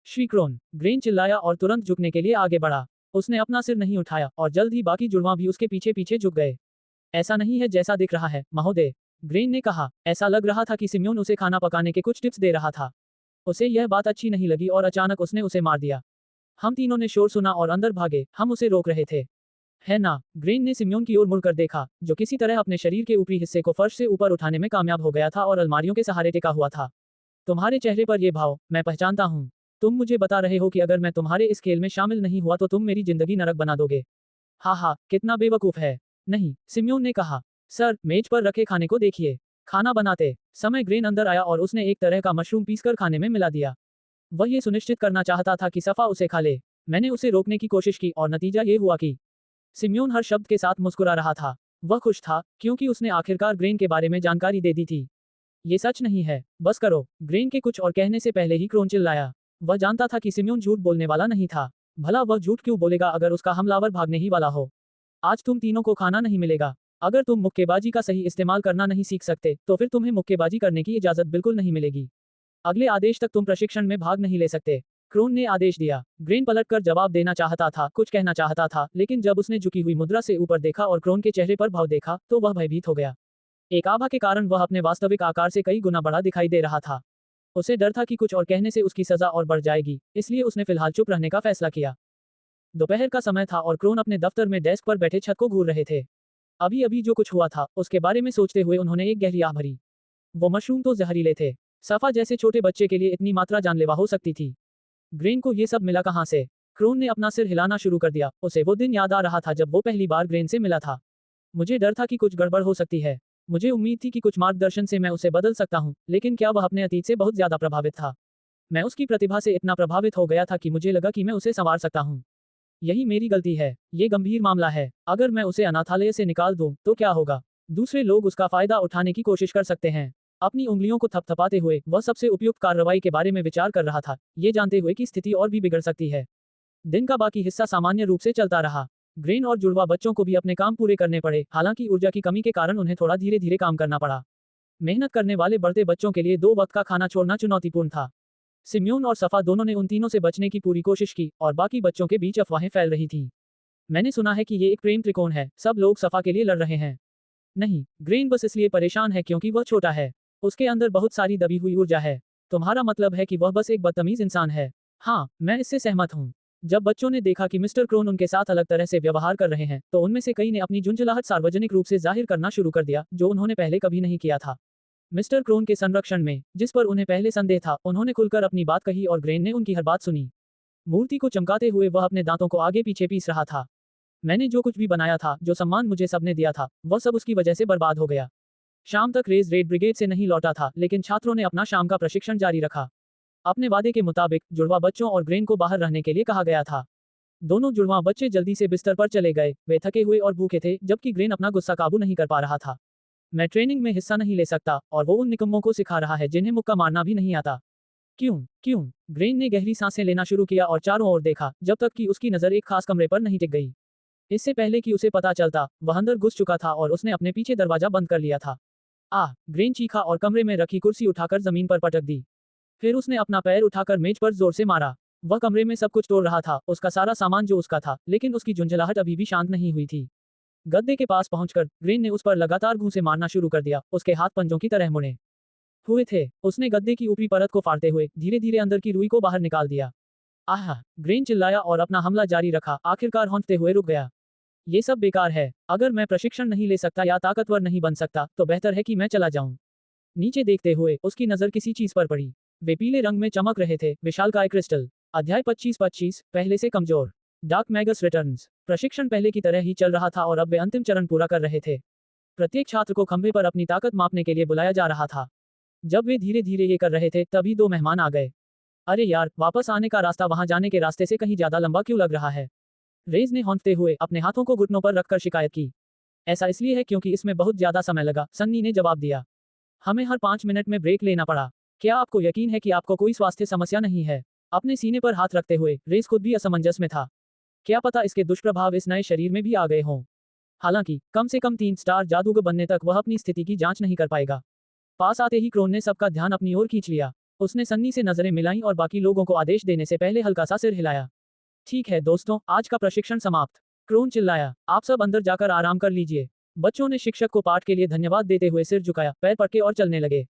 श्री क्रोन! ग्रेन चिल्लाया और तुरंत झुकने के लिए आगे बढ़ा। उसने अपना सिर नहीं उठाया और जल्द ही बाकी जुड़वां भी उसके पीछे पीछे झुक गए। ऐसा नहीं है जैसा दिख रहा है, महोदय, ग्रेन ने कहा। ऐसा लग रहा था कि सिम्योन उसे खाना पकाने के कुछ टिप्स दे रहा था। उसे यह बात अच्छी नहीं लगी और अचानक उसने उसे मार दिया। हम तीनों ने शोर सुना और अंदर भागे, हम उसे रोक रहे थे। है ना? ग्रेन ने सिम्योन की ओर मुड़कर देखा, जो किसी तरह अपने शरीर के ऊपरी हिस्से को फर्श से ऊपर उठाने में कामयाब हो गया था और अलमारियों के सहारे टिका हुआ था। तुम्हारे चेहरे पर यह भाव मैं पहचानता हूँ। तुम मुझे बता रहे हो कि अगर मैं तुम्हारे इस खेल में शामिल नहीं हुआ तो तुम मेरी जिंदगी नरक बना दोगे। हा हा, कितना बेवकूफ है। नहीं, सिम्योन ने कहा। सर, मेज पर रखे खाने को देखिए। खाना बनाते समय ग्रेन अंदर आया और उसने एक तरह का मशरूम पीसकर खाने में मिला दिया। वह ये सुनिश्चित करना चाहता था कि सफा उसे खा ले। मैंने उसे रोकने की कोशिश की और नतीजा ये हुआ कि सिम्योन हर शब्द के साथ मुस्कुरा रहा था। वह खुश था, क्योंकि उसने आखिरकार ग्रेन के बारे में जानकारी दे दी थी। ये सच नहीं है, बस करो। ग्रेन के कुछ और कहने से पहले ही क्रोन चिल्लाया। वह जानता था कि सिम्योन झूठ बोलने वाला नहीं था। भला वह झूठ क्यों बोलेगा अगर उसका हमलावर भागने ही वाला हो। आज तुम तीनों को खाना नहीं मिलेगा। अगर तुम मुक्केबाजी का सही इस्तेमाल करना नहीं सीख सकते, तो फिर तुम्हें मुक्केबाजी करने की इजाजत बिल्कुल नहीं मिलेगी। अगले आदेश तक तुम प्रशिक्षण में भाग नहीं ले सकते। क्रोन ने आदेश दिया। ग्रेन पलटकर जवाब देना चाहता था, कुछ कहना चाहता था, लेकिन जब उसने झुकी हुई मुद्रा से ऊपर देखा और क्रोन के चेहरे पर भाव देखा, तो वह भयभीत हो गया। एक आभा के कारण वह अपने वास्तविक आकार से कई गुना बड़ा दिखाई दे रहा था। उसे डर था कि कुछ और कहने से उसकी सजा और बढ़ जाएगी, इसलिए उसने फिलहाल चुप रहने का फैसला किया। दोपहर का समय था और क्रोन अपने दफ्तर में डेस्क पर बैठे छत को घूर रहे थे। अभी अभी जो कुछ हुआ था, उसके बारे में सोचते हुए उन्होंने एक गहरी आह भरी। वो मशरूम तो जहरीले थे। सफा जैसे छोटे बच्चे के लिए इतनी मात्रा जानलेवा हो सकती थी। ग्रेन को ये सब मिला कहाँ से? क्रोन ने अपना सिर हिलाना शुरू कर दिया। उसे वो दिन याद आ रहा था जब वो पहली बार ग्रेन से मिला था। मुझे डर था कि कुछ गड़बड़ हो सकती है। मुझे उम्मीद थी कि कुछ मार्गदर्शन से मैं उसे बदल सकता हूँ, लेकिन क्या वह अपने अतीत से बहुत ज्यादा प्रभावित था? मैं उसकी प्रतिभा से इतना प्रभावित हो गया था कि मुझे लगा कि मैं उसे संवार सकता हूँ। यही मेरी गलती है। ये गंभीर मामला है। अगर मैं उसे अनाथालय से निकाल दूं, तो क्या होगा? दूसरे लोग उसका फायदा उठाने की कोशिश कर सकते हैं। अपनी उंगलियों को थपथपाते हुए वह सबसे उपयुक्त कार्रवाई के बारे में विचार कर रहा था, ये जानते हुए कि स्थिति और भी बिगड़ सकती है। दिन का बाकी हिस्सा सामान्य रूप से चलता रहा। ग्रेन और जुड़वा बच्चों को भी अपने काम पूरे करने पड़े, हालांकि ऊर्जा की कमी के कारण उन्हें थोड़ा धीरे धीरे काम करना पड़ा। मेहनत करने वाले बढ़ते बच्चों के लिए 2 वक्त का खाना छोड़ना चुनौतीपूर्ण था। सिम्योन और सफा दोनों ने उन तीनों से बचने की पूरी कोशिश की और बाकी बच्चों के बीच अफवाहें फैल रही थीं। मैंने सुना है कि ये एक प्रेम त्रिकोण है, सब लोग सफा के लिए लड़ रहे हैं। नहीं, ग्रेन बस इसलिए परेशान है क्योंकि वह छोटा है। उसके अंदर बहुत सारी दबी हुई ऊर्जा है। तुम्हारा मतलब है कि वह बस एक बदतमीज इंसान है? हाँ, मैं इससे सहमत हूँ। जब बच्चों ने देखा कि मिस्टर क्रोन उनके साथ अलग तरह से व्यवहार कर रहे हैं, तो उनमें से कई ने अपनी झुंझलाहट सार्वजनिक रूप से जाहिर करना शुरू कर दिया, जो उन्होंने पहले कभी नहीं किया था। मिस्टर क्रोन के संरक्षण में, जिस पर उन्हें पहले संदेह था, उन्होंने खुलकर अपनी बात कही और ग्रेन ने उनकी हर बात सुनी। मूर्ति को चमकाते हुए वह अपने दांतों को आगे पीछे पीस रहा था। मैंने जो कुछ भी बनाया था, जो सम्मान मुझे सबने दिया था, वह सब उसकी वजह से बर्बाद हो गया। शाम तक रेस रेड ब्रिगेड से नहीं लौटा था, लेकिन छात्रों ने अपना शाम का प्रशिक्षण जारी रखा। अपने वादे के मुताबिक जुड़वा बच्चों और ग्रेन को बाहर रहने के लिए कहा गया था। दोनों जुड़वा बच्चे जल्दी से बिस्तर पर चले गए। वे थके हुए और भूखे थे, जबकि ग्रेन अपना गुस्सा काबू नहीं कर पा रहा था। मैं ट्रेनिंग में हिस्सा नहीं ले सकता, और वो उन निकम्मों को सिखा रहा है जिन्हें मुक्का मारना भी नहीं आता। क्यों? क्यों? ग्रेन ने गहरी सांसें लेना शुरू किया और चारों ओर देखा, जब तक कि उसकी नजर एक खास कमरे पर नहीं टिक गई। इससे पहले कि उसे पता चलता, वह अंदर घुस चुका था और उसने अपने पीछे दरवाजा बंद कर लिया था। ग्रेन चीखा और कमरे में रखी कुर्सी उठाकर जमीन पर पटक दी। फिर उसने अपना पैर उठाकर मेज पर जोर से मारा। वह कमरे में सब कुछ तोड़ रहा था, उसका सारा सामान जो उसका था, लेकिन उसकी झुंझलाहट अभी भी शांत नहीं हुई थी। गद्दे के पास पहुंचकर ग्रेन ने उस पर लगातार घूंसे मारना शुरू कर दिया। उसके हाथ पंजों की तरह मुड़े हुए थे। उसने गद्दे की ऊपरी परत को फाड़ते हुए धीरे धीरे अंदर की रुई को बाहर निकाल दिया। आह! ग्रेन चिल्लाया और अपना हमला जारी रखा, आखिरकार हौंकते हुए रुक गया। ये सब बेकार है। अगर मैं प्रशिक्षण नहीं ले सकता या ताकतवर नहीं बन सकता, तो बेहतर है कि मैं चला जाऊं। नीचे देखते हुए उसकी नजर किसी चीज पर पड़ी। वे पीले रंग में चमक रहे थे, विशालकाय क्रिस्टल। अध्याय 25-25, पहले से कमजोर। Dark Magas returns. प्रशिक्षण पहले की तरह ही चल रहा था और अब वे अंतिम चरण पूरा कर रहे थे। प्रत्येक छात्र को खंभे पर अपनी ताकत मापने के लिए बुलाया जा रहा था। जब वे धीरे धीरे ये कर रहे थे, तभी 2 मेहमान आ गए। अरे यार, वापस आने का रास्ता वहां जाने के रास्ते से कहीं ज्यादा लंबा क्यों लग रहा है? रेज ने हौंकते हुए अपने हाथों को घुटनों पर रखकर शिकायत की। ऐसा इसलिए है क्योंकि इसमें बहुत ज्यादा समय लगा, सन्नी ने जवाब दिया। हमें हर 5 मिनट में ब्रेक लेना पड़ा। क्या आपको यकीन है कि आपको कोई स्वास्थ्य समस्या नहीं है? अपने सीने पर हाथ रखते हुए रेस खुद भी असमंजस में था। क्या पता इसके दुष्प्रभाव इस नए शरीर में भी आ गए हों। हालांकि कम से कम 3 स्टार जादूगर बनने तक वह अपनी स्थिति की जांच नहीं कर पाएगा। पास आते ही क्रोन ने सबका ध्यान अपनी ओर खींच लिया। उसने सन्नी से नजरें मिलाईं और बाकी लोगों को आदेश देने से पहले हल्का सा सिर हिलाया। ठीक है दोस्तों, आज का प्रशिक्षण समाप्त। क्रोन चिल्लाया। आप सब अंदर जाकर आराम कर लीजिए। बच्चों ने शिक्षक को पाठ के लिए धन्यवाद देते हुए सिर झुकाया, पैर पटके और चलने लगे।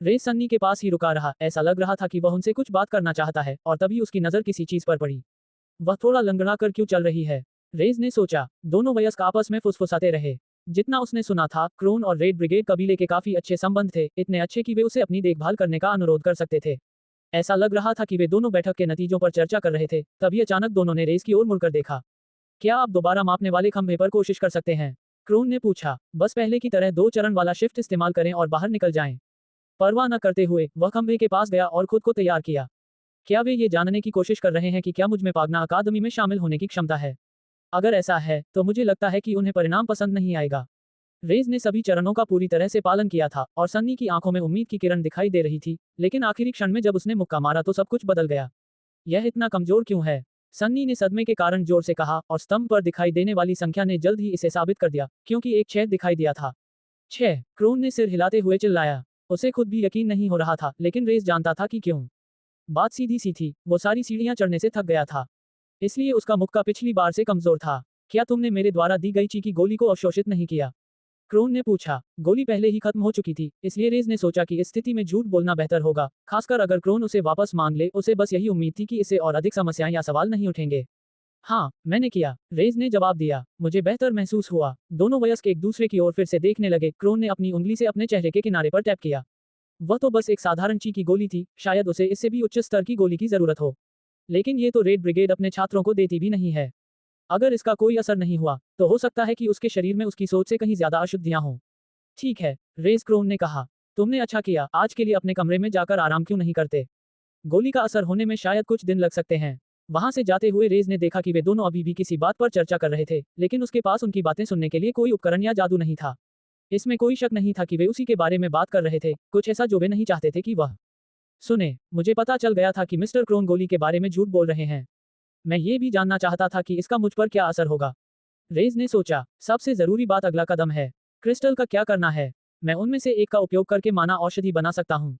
रेस सन्नी के पास ही रुका रहा। ऐसा लग रहा था कि वह उनसे कुछ बात करना चाहता है, और तभी उसकी नजर किसी चीज पर पड़ी। वह थोड़ा लंगड़ा कर क्यों चल रही है? रेज ने सोचा। दोनों वयस्क आपस में फुसफुसाते रहे। जितना उसने सुना था, क्रोन और रेड ब्रिगेड कबीले के काफी अच्छे संबंध थे, इतने अच्छे कि वे उसे अपनी देखभाल करने का अनुरोध कर सकते थे। ऐसा लग रहा था कि वे दोनों बैठक के नतीजों पर चर्चा कर रहे थे, तभी अचानक दोनों ने रेस की ओर मुड़कर देखा। क्या आप दोबारा मापने वाले खंभे पर कोशिश कर सकते हैं? क्रोन ने पूछा। बस पहले की तरह 2 चरण वाला शिफ्ट इस्तेमाल करें और बाहर निकल जाएं। परवाह न करते हुए वह खंभे के पास गया और खुद को तैयार किया। क्या वे ये जानने की कोशिश कर रहे हैं कि क्या मुझमें पागना अकादमी में शामिल होने की क्षमता है? अगर ऐसा है तो मुझे लगता है कि उन्हें परिणाम पसंद नहीं आएगा। रेज ने सभी चरणों का पूरी तरह से पालन किया था और सन्नी की आंखों में उम्मीद की किरण दिखाई दे रही थी, लेकिन आखिरी क्षण में जब उसने मुक्का मारा तो सब कुछ बदल गया। यह इतना कमजोर क्यों है? सन्नी ने सदमे के कारण जोर से कहा और स्तंभ पर दिखाई देने वाली संख्या ने जल्द ही इसे साबित कर दिया, क्योंकि एक 6 दिखाई दिया था। 6, क्रोन ने सिर हिलाते हुए चिल्लाया। उसे खुद भी यकीन नहीं हो रहा था, लेकिन रेस जानता था कि क्यों। बात सीधी सी थी, वो सारी सीढ़ियां चढ़ने से थक गया था। इसलिए उसका मुक्का पिछली बार से कमजोर था। क्या तुमने मेरे द्वारा दी गई ची की गोली को अवशोषित नहीं किया? क्रोन ने पूछा। गोली पहले ही खत्म हो चुकी थी, इसलिए रेज ने सोचा कि इस स्थिति में झूठ बोलना बेहतर होगा, खासकर अगर क्रोन उसे वापस मांग ले। उसे बस यही उम्मीद थी कि इससे और अधिक समस्याएं या सवाल नहीं उठेंगे। हाँ, मैंने किया, रेज ने जवाब दिया। मुझे बेहतर महसूस हुआ। दोनों वयस्क एक दूसरे की ओर फिर से देखने लगे। क्रोन ने अपनी उंगली से अपने चेहरे के किनारे पर टैप किया। वह तो बस एक साधारण ची की गोली थी, शायद उसे इससे भी उच्च स्तर की गोली की जरूरत हो। लेकिन ये तो रेड ब्रिगेड अपने छात्रों को देती भी नहीं है। अगर इसका कोई असर नहीं हुआ तो हो सकता है कि उसके शरीर में उसकी सोच से कहीं ज्यादा अशुद्धियां हों। ठीक है, रेज, क्रोन ने कहा। तुमने अच्छा किया। आज के लिए अपने कमरे में जाकर आराम क्यों नहीं करते? गोली का असर होने में शायद कुछ दिन लग सकते हैं। वहां से जाते हुए रेज ने देखा कि वे दोनों अभी भी किसी बात पर चर्चा कर रहे थे, लेकिन उसके पास उनकी बातें सुनने के लिए कोई उपकरण या जादू नहीं था। इसमें कोई शक नहीं था कि वे उसी के बारे में बात कर रहे थे, कुछ ऐसा जो वे नहीं चाहते थे कि वह सुने। मुझे पता चल गया था कि मिस्टर क्रोन गोली के बारे में झूठ बोल रहे हैं। मैं ये भी जानना चाहता था कि इसका मुझ पर क्या असर होगा। रेज ने सोचा, सबसे जरूरी बात अगला कदम है। क्रिस्टल का क्या करना है? मैं उनमें से एक का उपयोग करके माना औषधि बना सकता हूँ।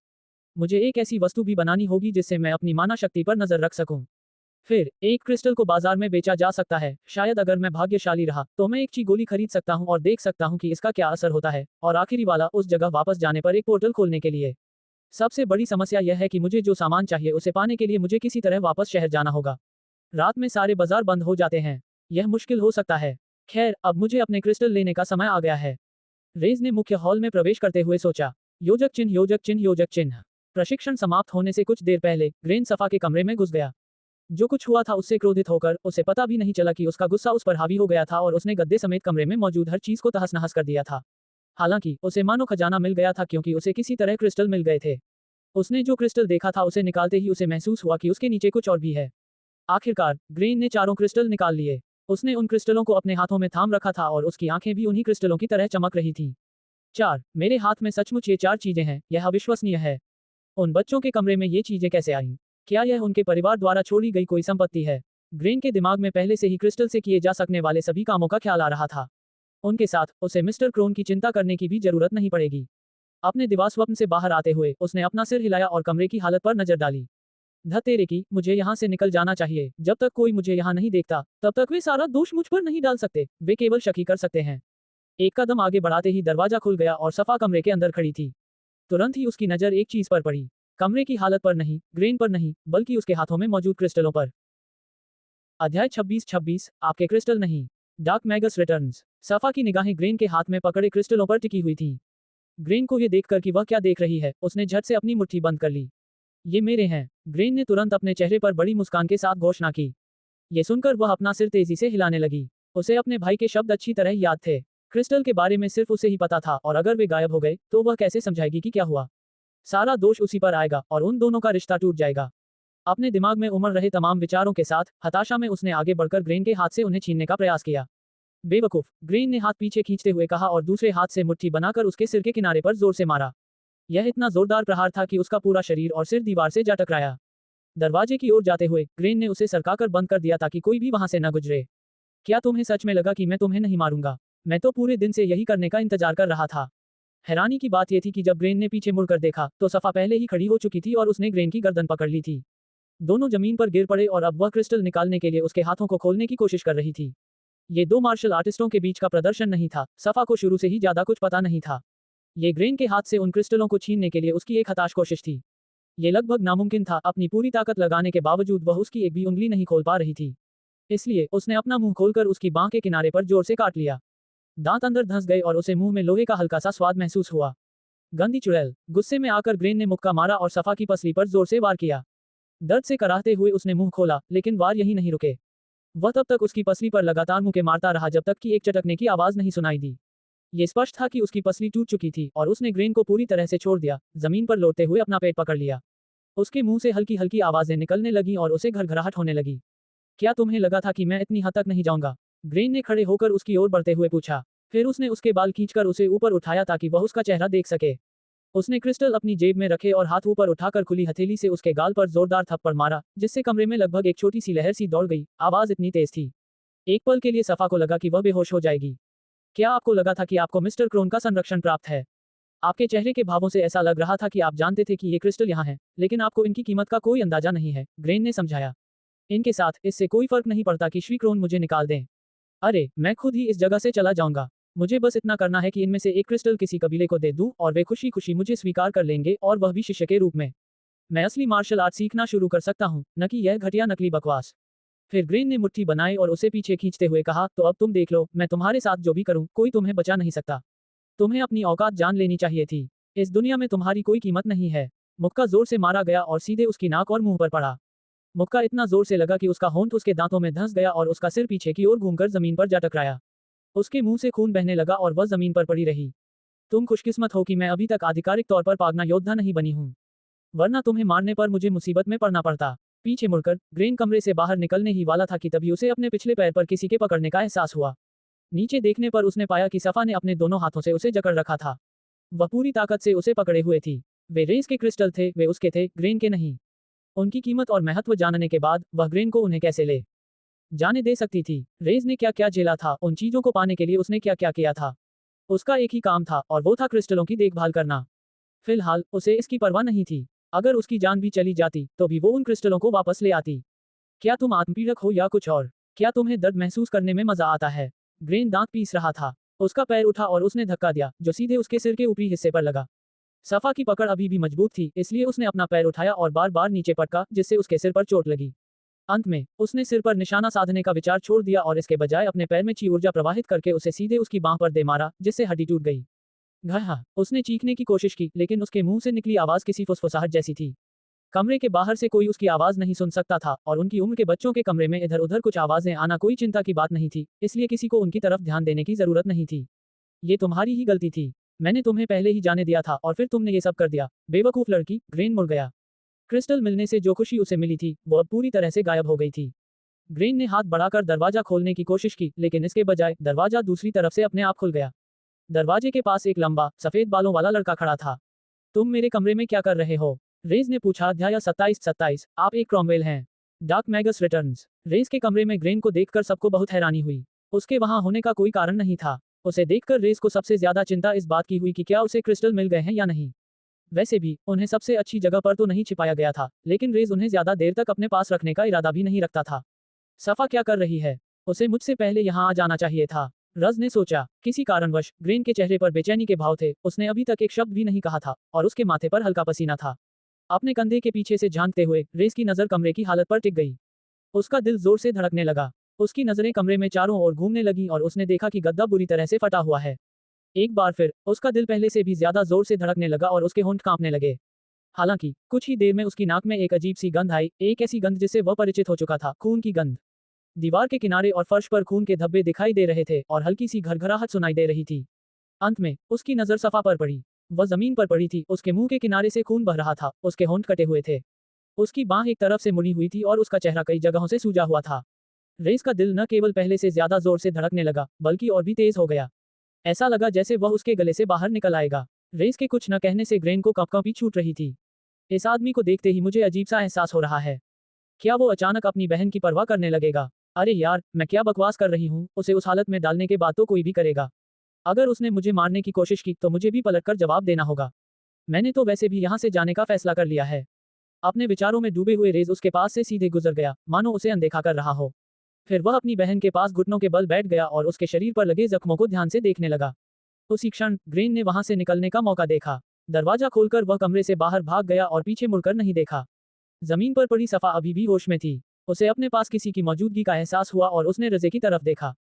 मुझे एक ऐसी वस्तु भी बनानी होगी जिससे मैं अपनी माना शक्ति पर नजर रख सकूं। फिर एक क्रिस्टल को बाजार में बेचा जा सकता है। शायद अगर मैं भाग्यशाली रहा तो मैं एक ची गोली खरीद सकता हूं और देख सकता हूं कि इसका क्या असर होता है। और आखिरी वाला, उस जगह वापस जाने पर एक पोर्टल खोलने के लिए। सबसे बड़ी समस्या यह है कि मुझे जो सामान चाहिए उसे पाने के लिए मुझे किसी तरह वापस शहर जाना होगा। रात में सारे बाजार बंद हो जाते हैं। यह मुश्किल हो सकता है। खैर, अब मुझे अपने क्रिस्टल लेने का समय आ गया है। रेज ने मुख्य हॉल में प्रवेश करते हुए सोचा। योजक चिन्ह, योजक चिन्ह, योजक चिन्ह। प्रशिक्षण समाप्त होने से कुछ देर पहले ग्रेन सफा के कमरे में घुस गया। जो कुछ हुआ था उससे क्रोधित होकर उसे पता भी नहीं चला कि उसका गुस्सा उस पर हावी हो गया था और उसने गद्दे समेत कमरे में मौजूद हर चीज को तहस नहस कर दिया था। हालांकि उसे मानो खजाना मिल गया था, क्योंकि उसे किसी तरह क्रिस्टल मिल गए थे। उसने जो क्रिस्टल देखा था उसे निकालते ही उसे महसूस हुआ कि उसके नीचे कुछ और भी है। आखिरकार ग्रेन ने चारों क्रिस्टल निकाल लिए। उसने उन क्रिस्टलों को अपने हाथों में थाम रखा था और उसकी आंखें भी उन्हीं क्रिस्टलों की तरह चमक रही थीं। 4, मेरे हाथ में सचमुच ये 4 चीजें हैं, यह अविश्वसनीय है। उन बच्चों के कमरे में ये चीजें कैसे आईं? क्या यह उनके परिवार द्वारा छोड़ी गई कोई संपत्ति है? ग्रेन के दिमाग में पहले से ही क्रिस्टल से किए जा सकने वाले सभी कामों का ख्याल आ रहा था। उनके साथ उसे मिस्टर क्रोन की चिंता करने की भी जरूरत नहीं पड़ेगी। अपने दिवास्वप्न से बाहर आते हुए उसने अपना सिर हिलाया और कमरे की हालत पर नजर डाली। धतेरे की, मुझे यहाँ से निकल जाना चाहिए। जब तक कोई मुझे यहाँ नहीं देखता तब तक वे सारा दोष मुझ पर नहीं डाल सकते। वे केवल शक ही कर सकते हैं। एक कदम आगे बढ़ाते ही दरवाजा खुल गया और सफा कमरे के अंदर खड़ी थी। तुरंत ही उसकी नजर एक चीज पर पड़ी। कमरे की हालत पर नहीं, ग्रेन पर नहीं, बल्कि उसके हाथों में मौजूद क्रिस्टलों पर। अध्याय 26, आपके क्रिस्टल नहीं। Dark Magas returns. सफा की निगाहें ग्रेन के हाथ में पकड़े क्रिस्टलों पर टिकी हुई थीं। ग्रेन को ये देखकर कि वह क्या देख रही है, उसने झट से अपनी मुट्ठी बंद कर ली। ये मेरे हैं। ग्रेन ने तुरंत अपने चेहरे पर बड़ी मुस्कान के साथ घोषणा की। ये सुनकर वह अपना सिर तेजी से हिलाने लगी। उसे अपने भाई के शब्द अच्छी तरह याद थे। क्रिस्टल के बारे में सिर्फ उसे ही पता था, और अगर वे गायब हो गए तो वह कैसे समझाएगी कि क्या हुआ? सारा दोष उसी पर आएगा और उन दोनों का रिश्ता टूट जाएगा। अपने दिमाग में उमड़ रहे तमाम विचारों के साथ हताशा में उसने आगे बढ़कर ग्रेन के हाथ से उन्हें छीनने का प्रयास किया। बेवकूफ, ग्रेन ने हाथ पीछे खींचते हुए कहा और दूसरे हाथ से मुट्ठी बनाकर उसके सिर के किनारे पर जोर से मारा। यह इतना जोरदार प्रहार था कि उसका पूरा शरीर और सिर दीवार से जा टकराया। दरवाजे की ओर जाते हुए ग्रेन ने उसे सरकाकर बंद कर दिया ताकि कोई भी वहां से न गुजरे। क्या तुम्हें सच में लगा कि मैं तुम्हें नहीं मारूंगा? मैं तो पूरे दिन से यही करने का इंतजार कर रहा था। हैरानी की बात यह थी कि जब ग्रेन ने पीछे मुड़कर देखा तो सफा पहले ही खड़ी हो चुकी थी और उसने ग्रेन की गर्दन पकड़ ली थी। दोनों जमीन पर गिर पड़े और अब वह क्रिस्टल निकालने के लिए उसके हाथों को खोलने की कोशिश कर रही थी। ये दो मार्शल आर्टिस्टों के बीच का प्रदर्शन नहीं था। सफा को शुरू से ही ज्यादा कुछ पता नहीं था। ये ग्रेन के हाथ से उन क्रिस्टलों को छीनने के लिए उसकी एक हताश कोशिश थी। ये लगभग नामुमकिन था। अपनी पूरी ताकत लगाने के बावजूद वह उसकी एक भी उंगली नहीं खोल पा रही थी। इसलिए उसने अपना मुंह खोलकर उसकी बांह के किनारे पर जोर से काट लिया। दांत अंदर धंस गए और उसे मुंह में लोहे का हल्का सा स्वाद महसूस हुआ। गंदी चुड़ैल। गुस्से में आकर ग्रेन ने मुक्का मारा और सफा की पसली पर जोर से वार किया। दर्द से कराहते हुए उसने मुंह खोला, लेकिन वार यहीं नहीं रुके। वह तब तक उसकी पसली पर लगातार मुक्के मारता रहा जब तक कि एक चटकने की आवाज नहीं सुनाई दी। ये स्पष्ट था कि उसकी पसली टूट चुकी थी और उसने ग्रेन को पूरी तरह से छोड़ दिया, जमीन पर लौटते हुए अपना पेट पकड़ लिया। उसके मुंह से हल्की हल्की आवाजें निकलने लगीं और उसे घरघराहट होने लगी। क्या तुम्हें लगा था कि मैं इतनी हद तक नहीं जाऊंगा? ग्रेन ने खड़े होकर उसकी ओर बढ़ते हुए पूछा। फिर उसने उसके बाल खींचकर उसे ऊपर उठाया ताकि वह उसका चेहरा देख सके। उसने क्रिस्टल अपनी जेब में रखे और हाथ ऊपर उठाकर खुली हथेली से उसके गाल पर जोरदार थप्पड़ मारा, जिससे कमरे में लगभग एक छोटी सी लहर सी दौड़ गई। आवाज इतनी तेज थी, एक पल के लिए सफा को लगा कि वह बेहोश हो जाएगी। क्या आपको लगा था कि आपको मिस्टर क्रोन का संरक्षण प्राप्त है? आपके चेहरे के भावों से ऐसा लग रहा था कि आप जानते थे कि ये क्रिस्टल यहाँ है, लेकिन आपको इनकी कीमत का कोई अंदाजा नहीं है, ग्रेन ने समझाया। इनके साथ इससे कोई फर्क नहीं पड़ता कि श्री क्रोन मुझे निकाल दें। अरे, मैं खुद ही इस जगह से चला जाऊंगा। मुझे बस इतना करना है कि इनमें से एक क्रिस्टल किसी कबीले को दे दूं और वे खुशी खुशी मुझे स्वीकार कर लेंगे, और वह भी शिष्य के रूप में। मैं असली मार्शल आर्ट सीखना शुरू कर सकता हूँ, न कि यह घटिया नकली बकवास। फिर ग्रेन ने मुट्ठी बनाई और उसे पीछे खींचते हुए कहा, तो अब तुम देख लो, मैं तुम्हारे साथ जो भी करूं, कोई तुम्हें बचा नहीं सकता। तुम्हें अपनी औकात जान लेनी चाहिए थी। इस दुनिया में तुम्हारी कोई कीमत नहीं है। मुक्का जोर से मारा गया और सीधे उसकी नाक और मुंह पर पड़ा। मुक्का इतना जोर से लगा कि उसका होंठ उसके दांतों में धंस गया और उसका सिर पीछे की ओर घूमकर जमीन पर जा टकराया। उसके मुंह से खून बहने लगा और वह जमीन पर पड़ी रही। तुम खुशकिस्मत हो कि मैं अभी तक आधिकारिक तौर पर पागना योद्धा नहीं बनी हूं, वरना तुम्हें मारने पर मुझे मुसीबत में पड़ना पड़ता। पीछे मुड़कर ग्रेन कमरे से बाहर निकलने ही वाला था कि तभी उसे अपने पिछले पैर पर किसी के पकड़ने का एहसास हुआ। नीचे देखने पर उसने पाया कि सफा ने अपने दोनों हाथों से उसे जकड़ रखा था। वह पूरी ताकत से उसे पकड़े हुए थी। वे रेस के क्रिस्टल थे, वे उसके थे, ग्रेन के नहीं। उनकी कीमत और महत्व जानने के बाद वह ग्रेन को उन्हें कैसे ले जाने दे सकती थी? रेज ने क्या क्या झेला था, उन चीजों को पाने के लिए उसने क्या क्या किया था। उसका एक ही काम था और वो था क्रिस्टलों की देखभाल करना। फिलहाल उसे इसकी परवाह नहीं थी। अगर उसकी जान भी चली जाती तो भी वो उन क्रिस्टलों को वापस ले आती। क्या तुम आत्मपीड़क हो या कुछ और? क्या तुम्हें दर्द महसूस करने में मजा आता है? ग्रेन दांत पीस रहा था। उसका पैर उठा और उसने धक्का दिया, जो सीधे उसके सिर के ऊपरी हिस्से पर लगा। सफा की पकड़ अभी भी मजबूत थी, इसलिए उसने अपना पैर उठाया और बार बार नीचे पटका, जिससे उसके सिर पर चोट लगी। अंत में उसने सिर पर निशाना साधने का विचार छोड़ दिया और इसके बजाय अपने पैर में ची ऊर्जा प्रवाहित करके उसे सीधे उसकी बांह पर दे मारा, जिससे हड्डी टूट गई। घहा! उसने चीखने की कोशिश की, लेकिन उसके मुंह से निकली आवाज किसी फुसफुसाहट जैसी थी। कमरे के बाहर से कोई उसकी आवाज नहीं सुन सकता था और उनकी उम्र के बच्चों के कमरे में इधर उधर कुछ आवाजें आना कोई चिंता की बात नहीं थी, इसलिए किसी को उनकी तरफ ध्यान देने की जरूरत नहीं थी। ये तुम्हारी ही गलती थी। मैंने तुम्हें पहले ही जाने दिया था और फिर तुमने ये सब कर दिया। बेवकूफ लड़की, ग्रेन मुड़ गया। क्रिस्टल मिलने से जो खुशी उसे मिली थी, वो अब पूरी तरह से गायब हो गई थी। ग्रेन ने हाथ बढ़ाकर दरवाजा खोलने की कोशिश की, लेकिन इसके बजाय दरवाजा दूसरी तरफ से अपने आप खुल गया। दरवाजे के पास एक लंबा, सफेद बालों वाला लड़का खड़ा था। तुम मेरे कमरे में क्या कर रहे हो? रेज ने पूछा। अध्याय 27 आप एक क्रॉमवेल हैं। Dark Magas returns. रेज के कमरे में ग्रेन को देखकर सबको बहुत हैरानी हुई। उसके वहां होने का कोई कारण नहीं था। उसे देखकर रेज को सबसे ज्यादा चिंता इस बात की हुई कि क्या उसे क्रिस्टल मिल गए हैं या नहीं। वैसे भी उन्हें सबसे अच्छी जगह पर तो नहीं छिपाया गया था, लेकिन रेज उन्हें ज्यादा देर तक अपने पास रखने का इरादा भी नहीं रखता था। सफा क्या कर रही है? उसे मुझसे पहले यहाँ आ जाना चाहिए था, रज ने सोचा। किसी कारणवश ग्रेन के चेहरे पर बेचैनी के भाव थे। उसने अभी तक एक शब्द भी नहीं कहा था और उसके माथे पर हल्का पसीना था। अपने कंधे के पीछे से झांकते हुए रेस की नजर कमरे की हालत पर टिक गई। उसका दिल जोर से धड़कने लगा। उसकी नजरें कमरे में चारों ओर घूमने लगीं और उसने देखा कि गद्दा बुरी तरह से फटा हुआ है। एक बार फिर उसका दिल पहले से भी ज्यादा जोर से धड़कने लगा और उसके होंठ कांपने लगे। हालांकि कुछ ही देर में उसकी नाक में एक अजीब सी गंध आई, एक ऐसी गंध जिससे वह परिचित हो चुका था, खून की गंध। दीवार के किनारे और फर्श पर खून के धब्बे दिखाई दे रहे थे और हल्की सी घरघराहट सुनाई दे रही थी। अंत में उसकी नजर सफा पर पड़ी। वह जमीन पर पड़ी थी, उसके मुंह के किनारे से खून बह रहा था, उसके होंठ कटे हुए थे। उसकी बांह एक तरफ से मुड़ी हुई थी और उसका चेहरा कई जगहों से सूजा हुआ था। रेस का दिल न केवल पहले से ज्यादा जोर से धड़कने लगा, बल्कि और भी तेज हो गया। ऐसा लगा जैसे वह उसके गले से बाहर निकल आएगा। रेस के कुछ न कहने से ग्रेन को कंपकंपी छूट रही थी। इस आदमी को देखते ही मुझे अजीब सा एहसास हो रहा है। क्या वो अचानक अपनी बहन की परवाह करने लगेगा? अरे यार, मैं क्या बकवास कर रही हूँ, उसे उस हालत में डालने के बाद तो कोई भी करेगा। अगर उसने मुझे मारने की कोशिश की तो मुझे भी पलटकर जवाब देना होगा। मैंने तो वैसे भी यहाँ से जाने का फैसला कर लिया है। अपने विचारों में डूबे हुए रेज उसके पास से सीधे गुजर गया, मानो उसे अनदेखा कर रहा हो। फिर वह अपनी बहन के पास घुटनों के बल बैठ गया और उसके शरीर पर लगे जख्मों को ध्यान से देखने लगा। उसी क्षण ग्रेन ने वहां से निकलने का मौका देखा। दरवाजा खोलकर वह कमरे से बाहर भाग गया और पीछे मुड़कर नहीं देखा। जमीन पर पड़ी सफा अभी भी होश में थी। उसे अपने पास किसी की मौजूदगी का एहसास हुआ और उसने रज़े की तरफ देखा।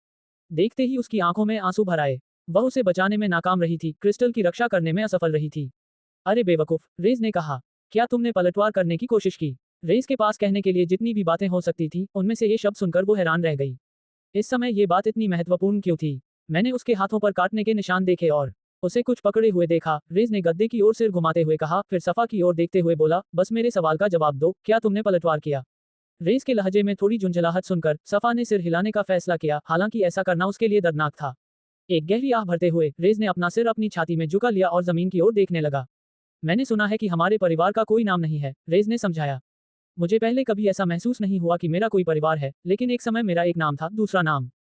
देखते ही उसकी आंखों में आंसू भर आए। वह उसे बचाने में नाकाम रही थी, क्रिस्टल की रक्षा करने में असफल रही थी। अरे बेवकूफ, रेज ने कहा। क्या तुमने पलटवार करने की कोशिश की? रेस के पास कहने के लिए जितनी भी बातें हो सकती थी, उनमें से ये शब्द सुनकर वो हैरान रह गई। इस समय ये बात इतनी महत्वपूर्ण क्यों थी? मैंने उसके हाथों पर काटने के निशान देखे और उसे कुछ पकड़े हुए देखा। रेस ने गद्दे की ओर सिर घुमाते हुए कहा, फिर सफा की ओर देखते हुए बोला, बस मेरे सवाल का जवाब दो, क्या तुमने पलटवार किया? रेस के लहजे में थोड़ी झुंझलाहट सुनकर सफा ने सिर हिलाने का फैसला किया, हालांकि ऐसा करना उसके लिए दर्दनाक था। एक गहरी आह भरते हुए रेस ने अपना सिर अपनी छाती में झुका लिया और जमीन की ओर देखने लगा। मैंने सुना है कि हमारे परिवार का कोई नाम नहीं है, रेस ने समझाया। मुझे पहले कभी ऐसा महसूस नहीं हुआ कि मेरा कोई परिवार है, लेकिन एक समय मेरा एक नाम था, दूसरा नाम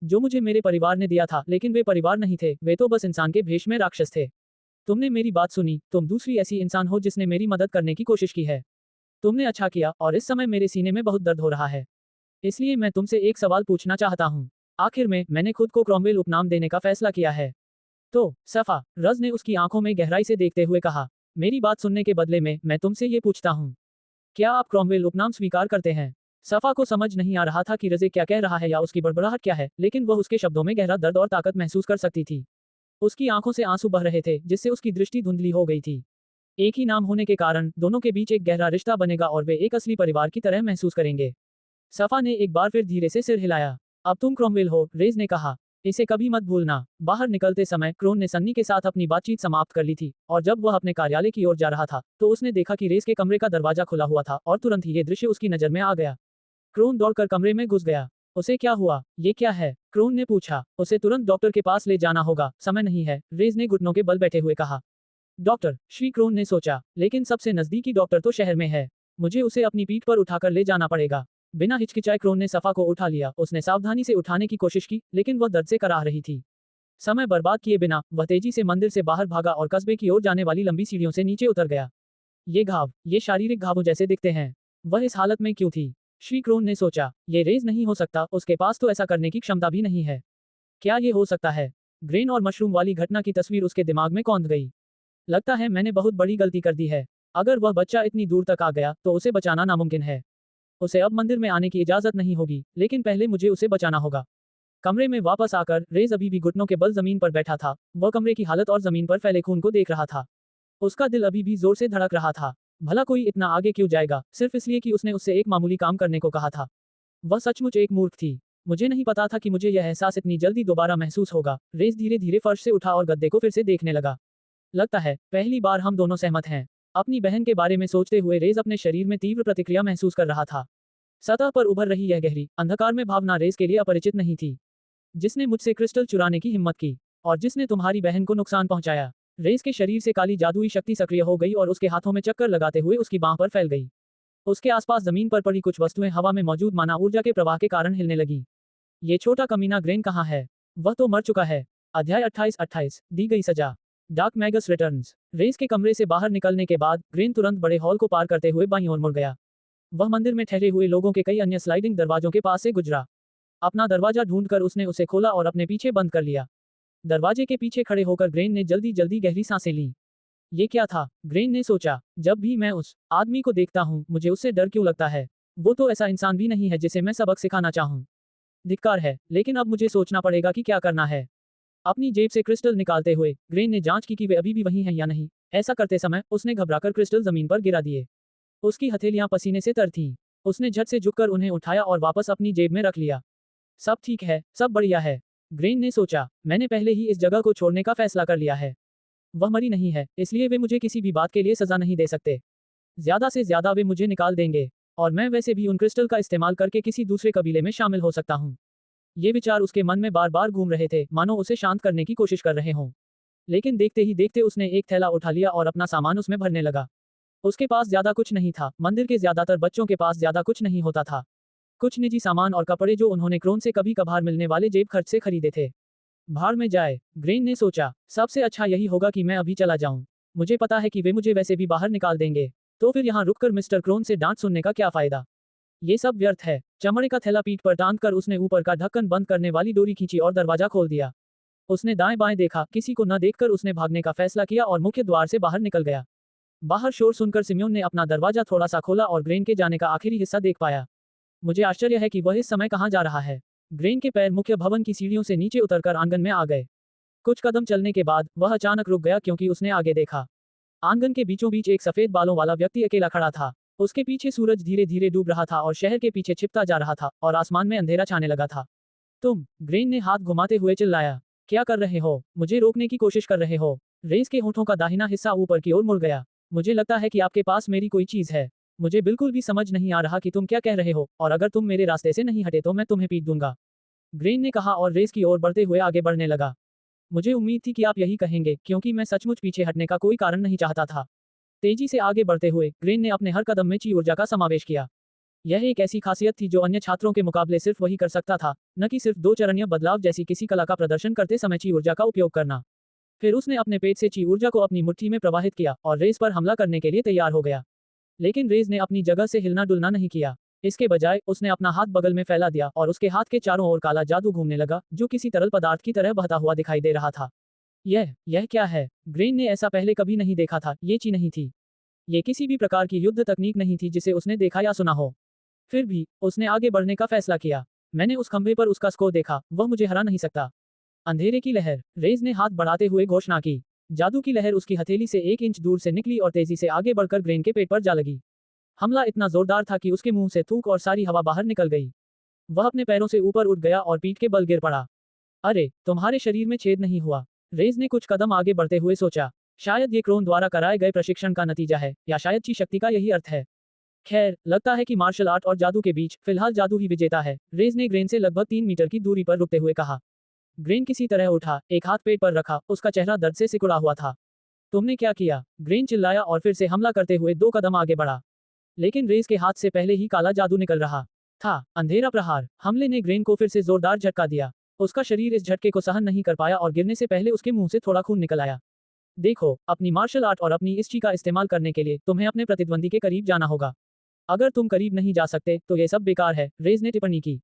जो मुझे मेरे परिवार ने दिया था, लेकिन वे परिवार नहीं थे, वे तो बस इंसान के भेष में राक्षस थे। तुमने मेरी बात सुनी, तुम दूसरी ऐसी इंसान हो जिसने मेरी मदद करने की कोशिश की है। तुमने अच्छा किया और इस समय मेरे सीने में बहुत दर्द हो रहा है। इसलिए मैं तुमसे एक सवाल पूछना चाहता हूँ। आखिर में मैंने खुद को क्रॉमवेल उपनाम देने का फैसला किया है। तो सफा, रज ने उसकी आंखों में गहराई से देखते हुए कहा, मेरी बात सुनने के बदले में मैं तुमसे ये पूछता हूँ, क्या आप क्रॉमवेल उपनाम स्वीकार करते हैं? सफा को समझ नहीं आ रहा था कि रज़े क्या कह रहा है या उसकी बड़बड़ाहट क्या है, लेकिन वह उसके शब्दों में गहरा दर्द और ताकत महसूस कर सकती थी। उसकी आंखों से आंसू बह रहे थे, जिससे उसकी दृष्टि धुंधली हो गई थी। एक ही नाम होने के कारण दोनों के बीच एक गहरा रिश्ता बनेगा और वे एक असली परिवार की तरह महसूस करेंगे। सफा ने एक बार फिर धीरे से सिर हिलाया। अब तुम क्रॉमवेल हो, रेज ने कहा। इसे कभी मत भूलना। बाहर निकलते समय क्रोन ने सन्नी के साथ अपनी बातचीत समाप्त कर ली थी और जब वह अपने कार्यालय की ओर जा रहा था तो उसने देखा कि रेस के कमरे का दरवाजा खुला हुआ था और तुरंत ही ये दृश्य उसकी नजर में आ गया। क्रोन दौड़कर कमरे में घुस गया। उसे क्या हुआ? ये क्या है? क्रोन ने पूछा। उसे तुरंत डॉक्टर के पास ले जाना होगा, समय नहीं है, रेज ने घुटनों के बल बैठे हुए कहा। डॉक्टर? श्री क्रोन ने सोचा, लेकिन सबसे नजदीकी डॉक्टर तो शहर में है। मुझे उसे अपनी पीठ पर उठाकर ले जाना पड़ेगा। बिना हिचकिचाए क्रोन ने सफा को उठा लिया। उसने सावधानी से उठाने की कोशिश की, लेकिन वह दर्द से कराह रही थी। समय बर्बाद किए बिना वह तेजी से मंदिर से बाहर भागा और कस्बे की ओर जाने वाली लंबी सीढ़ियों से नीचे उतर गया। ये शारीरिक घावों जैसे दिखते हैं। वह इस हालत में क्यों थी? श्री क्रोन ने सोचा, ये रेज नहीं हो सकता, उसके पास तो ऐसा करने की क्षमता भी नहीं है। क्या ये हो सकता है? ग्रेन और मशरूम वाली घटना की तस्वीर उसके दिमाग में कौंध गई। लगता है मैंने बहुत बड़ी गलती कर दी है। अगर वह बच्चा इतनी दूर तक आ गया तो उसे बचाना नामुमकिन है। उसे अब मंदिर में आने की इजाजत नहीं होगी, लेकिन पहले मुझे उसे बचाना होगा। कमरे में वापस आकर रेज अभी भी घुटनों के बल जमीन पर बैठा था। वह कमरे की हालत और जमीन पर फैले खून को देख रहा था। उसका दिल अभी भी जोर से धड़क रहा था। भला कोई इतना आगे क्यों जाएगा, सिर्फ इसलिए कि उसने उससे एक मामूली काम करने को कहा था। वह सचमुच एक मूर्ख थी। मुझे नहीं पता था कि मुझे यह एहसास इतनी जल्दी दोबारा महसूस होगा। रेज धीरे धीरे फर्श से उठा और गद्दे को फिर से देखने लगा। लगता है पहली बार हम दोनों सहमत हैं। अपनी बहन के बारे में सोचते हुए रेज अपने शरीर में तीव्र प्रतिक्रिया महसूस कर रहा था। सतह पर उभर रही यह गहरी अंधकार में भावना रेज के लिए अपरिचित नहीं थी। जिसने मुझसे क्रिस्टल चुराने की हिम्मत की और जिसने तुम्हारी बहन को नुकसान पहुंचाया। रेज के शरीर से काली जादुई शक्ति सक्रिय हो गई और उसके हाथों में चक्कर लगाते हुए उसकी बांह पर फैल गई। उसके आसपास जमीन पर पड़ी कुछ वस्तुएं हवा में मौजूद माना ऊर्जा के प्रवाह के कारण हिलने लगी। ये छोटा कमीना ग्रेन कहाँ है? वह तो मर चुका है। अध्याय 28 दी गई सजा। Dark Magas returns. रेस के कमरे से बाहर निकलने के बाद ग्रेन तुरंत बड़े हॉल को पार करते हुए बाईं ओर मुड़ गया। वह मंदिर में ठहरे हुए लोगों के कई अन्य स्लाइडिंग दरवाजों के पास से गुजरा। अपना दरवाजा ढूंढकर उसने उसे खोला और अपने पीछे बंद कर लिया। दरवाजे के पीछे खड़े होकर ग्रेन ने जल्दी जल्दी गहरी सांसें लीं। ये क्या था? ग्रेन ने सोचा, जब भी मैं उस आदमी को देखता हूँ मुझे उससे डर क्यों लगता है? वो तो ऐसा इंसान भी नहीं है जिसे मैं सबक सिखाना चाहूँ। धिक्कार है, लेकिन अब मुझे सोचना पड़ेगा कि क्या करना है। अपनी जेब से क्रिस्टल निकालते हुए ग्रेन ने जांच की कि वे अभी भी वहीं हैं या नहीं। ऐसा करते समय उसने घबराकर क्रिस्टल जमीन पर गिरा दिए। उसकी हथेलियां पसीने से तर थीं। उसने झट से झुककर उन्हें उठाया और वापस अपनी जेब में रख लिया। सब ठीक है, सब बढ़िया है। ग्रेन ने सोचा, मैंने पहले ही इस जगह को छोड़ने का फैसला कर लिया है। वह मरी नहीं है, इसलिए वे मुझे किसी भी बात के लिए सजा नहीं दे सकते। ज्यादा से ज्यादा वे मुझे निकाल देंगे और मैं वैसे भी उन क्रिस्टल का इस्तेमाल करके किसी दूसरे कबीले में शामिल हो सकता हूँ। ये विचार उसके मन में बार बार घूम रहे थे, मानो उसे शांत करने की कोशिश कर रहे हों। लेकिन देखते ही देखते उसने एक थैला उठा लिया और अपना सामान उसमें भरने लगा। उसके पास ज्यादा कुछ नहीं था। मंदिर के ज्यादातर बच्चों के पास ज्यादा कुछ नहीं होता था। कुछ निजी सामान और कपड़े जो उन्होंने क्रोन से कभी कभार मिलने वाले जेब खर्च से खरीदे थे। भाड़ में जाए, ग्रेन ने सोचा, सबसे अच्छा यही होगा कि मैं अभी चला जाऊं। मुझे पता है कि वे मुझे वैसे भी बाहर निकाल देंगे, तो फिर यहाँ रुककर मिस्टर क्रोन से डांट सुनने का क्या फायदा? ये सब व्यर्थ है। चमड़े का थैला पीठ पर टांग कर उसने ऊपर का ढक्कन बंद करने वाली डोरी खींची और दरवाजा खोल दिया। उसने दाएं बाएं देखा, किसी को न देखकर उसने भागने का फैसला किया और मुख्य द्वार से बाहर निकल गया। बाहर शोर सुनकर सिम्योन ने अपना दरवाजा थोड़ा सा खोला और ग्रेन के जाने का आखिरी हिस्सा देख पाया। मुझे आश्चर्य है कि वह इस समय कहाँ जा रहा है। ग्रेन के पैर मुख्य भवन की सीढ़ियों से नीचे उतरकर आंगन में आ गए। कुछ कदम चलने के बाद वह अचानक रुक गया क्योंकि उसने आगे देखा। आंगन के बीचों बीच एक सफेद बालों वाला व्यक्ति अकेला खड़ा था। उसके पीछे सूरज धीरे धीरे डूब रहा था और शहर के पीछे छिपता जा रहा था और आसमान में अंधेरा छाने लगा था। तुम, ग्रेन ने हाथ घुमाते हुए चिल्लाया। क्या कर रहे हो? मुझे रोकने की कोशिश कर रहे हो? रेस के होठों का दाहिना हिस्सा ऊपर की ओर मुड़ गया। मुझे लगता है कि आपके पास मेरी कोई चीज है। मुझे बिल्कुल भी समझ नहीं आ रहा कि तुम क्या कह रहे हो, और अगर तुम मेरे रास्ते से नहीं हटे तो मैं तुम्हें पीट दूंगा, ग्रेन ने कहा और रेस की ओर बढ़ते हुए आगे बढ़ने लगा। मुझे उम्मीद थी कि आप यही कहेंगे, क्योंकि मैं सचमुच पीछे हटने का कोई कारण नहीं चाहता था। तेजी से आगे बढ़ते हुए ग्रेन ने अपने हर कदम में ची ऊर्जा का समावेश किया। यह एक ऐसी खासियत थी जो अन्य छात्रों के मुकाबले सिर्फ वही कर सकता था, न कि सिर्फ दो चरणीय बदलाव जैसी किसी कला का प्रदर्शन करते समय ची ऊर्जा का उपयोग करना। फिर उसने अपने पेट से ची ऊर्जा को अपनी मुट्ठी में प्रवाहित किया और रेस पर हमला करने के लिए तैयार हो गया। लेकिन रेस ने अपनी जगह से हिलना डुलना नहीं किया। इसके बजाय उसने अपना हाथ बगल में फैला दिया और उसके हाथ के चारों ओर काला जादू घूमने लगा, जो किसी तरल पदार्थ की तरह बहता हुआ दिखाई दे रहा था। यह क्या है? ग्रेन ने ऐसा पहले कभी नहीं देखा था। ये ची नहीं थी। ये किसी भी प्रकार की युद्ध तकनीक नहीं थी जिसे उसने देखा या सुना हो। फिर भी उसने आगे बढ़ने का फैसला किया। मैंने उस खंभे पर उसका स्कोर देखा, वह मुझे हरा नहीं सकता। अंधेरे की लहर, रेज ने हाथ बढ़ाते हुए घोषणा की। जादू की लहर उसकी हथेली से 1 इंच दूर से निकली और तेजी से आगे बढ़कर ग्रेन के पेट पर जा लगी। हमला इतना जोरदार था कि उसके मुंह से थूक और सारी हवा बाहर निकल गई। वह अपने पैरों से ऊपर उठ गया और पीठ के बल गिर पड़ा। अरे, तुम्हारे शरीर में छेद नहीं हुआ? रेज ने कुछ कदम आगे बढ़ते हुए सोचा। शायद ये क्रोन द्वारा कराए गए प्रशिक्षण का नतीजा है, या शायद ची शक्ति का यही अर्थ है। खैर, लगता है कि मार्शल आर्ट और जादू के बीच फिलहाल जादू ही विजेता है, रेज ने ग्रेन से लगभग 3 मीटर की दूरी पर रुकते हुए कहा। ग्रेन किसी तरह उठा, एक हाथ पेट पर रखा, उसका चेहरा दर्द से सिकुड़ा हुआ था। तुमने क्या किया? ग्रेन चिल्लाया और फिर से हमला करते हुए 2 कदम आगे बढ़ा। लेकिन रेस के हाथ से पहले ही काला जादू निकल रहा था। अंधेरा प्रहार। हमले ने ग्रेन को फिर से जोरदार झटका दिया। उसका शरीर इस झटके को सहन नहीं कर पाया और गिरने से पहले उसके मुंह से थोड़ा खून निकल आया। देखो, अपनी मार्शल आर्ट और अपनी इस ची का इस्तेमाल करने के लिए तुम्हें अपने प्रतिद्वंदी के करीब जाना होगा। अगर तुम करीब नहीं जा सकते तो ये सब बेकार है, रेज ने टिप्पणी की।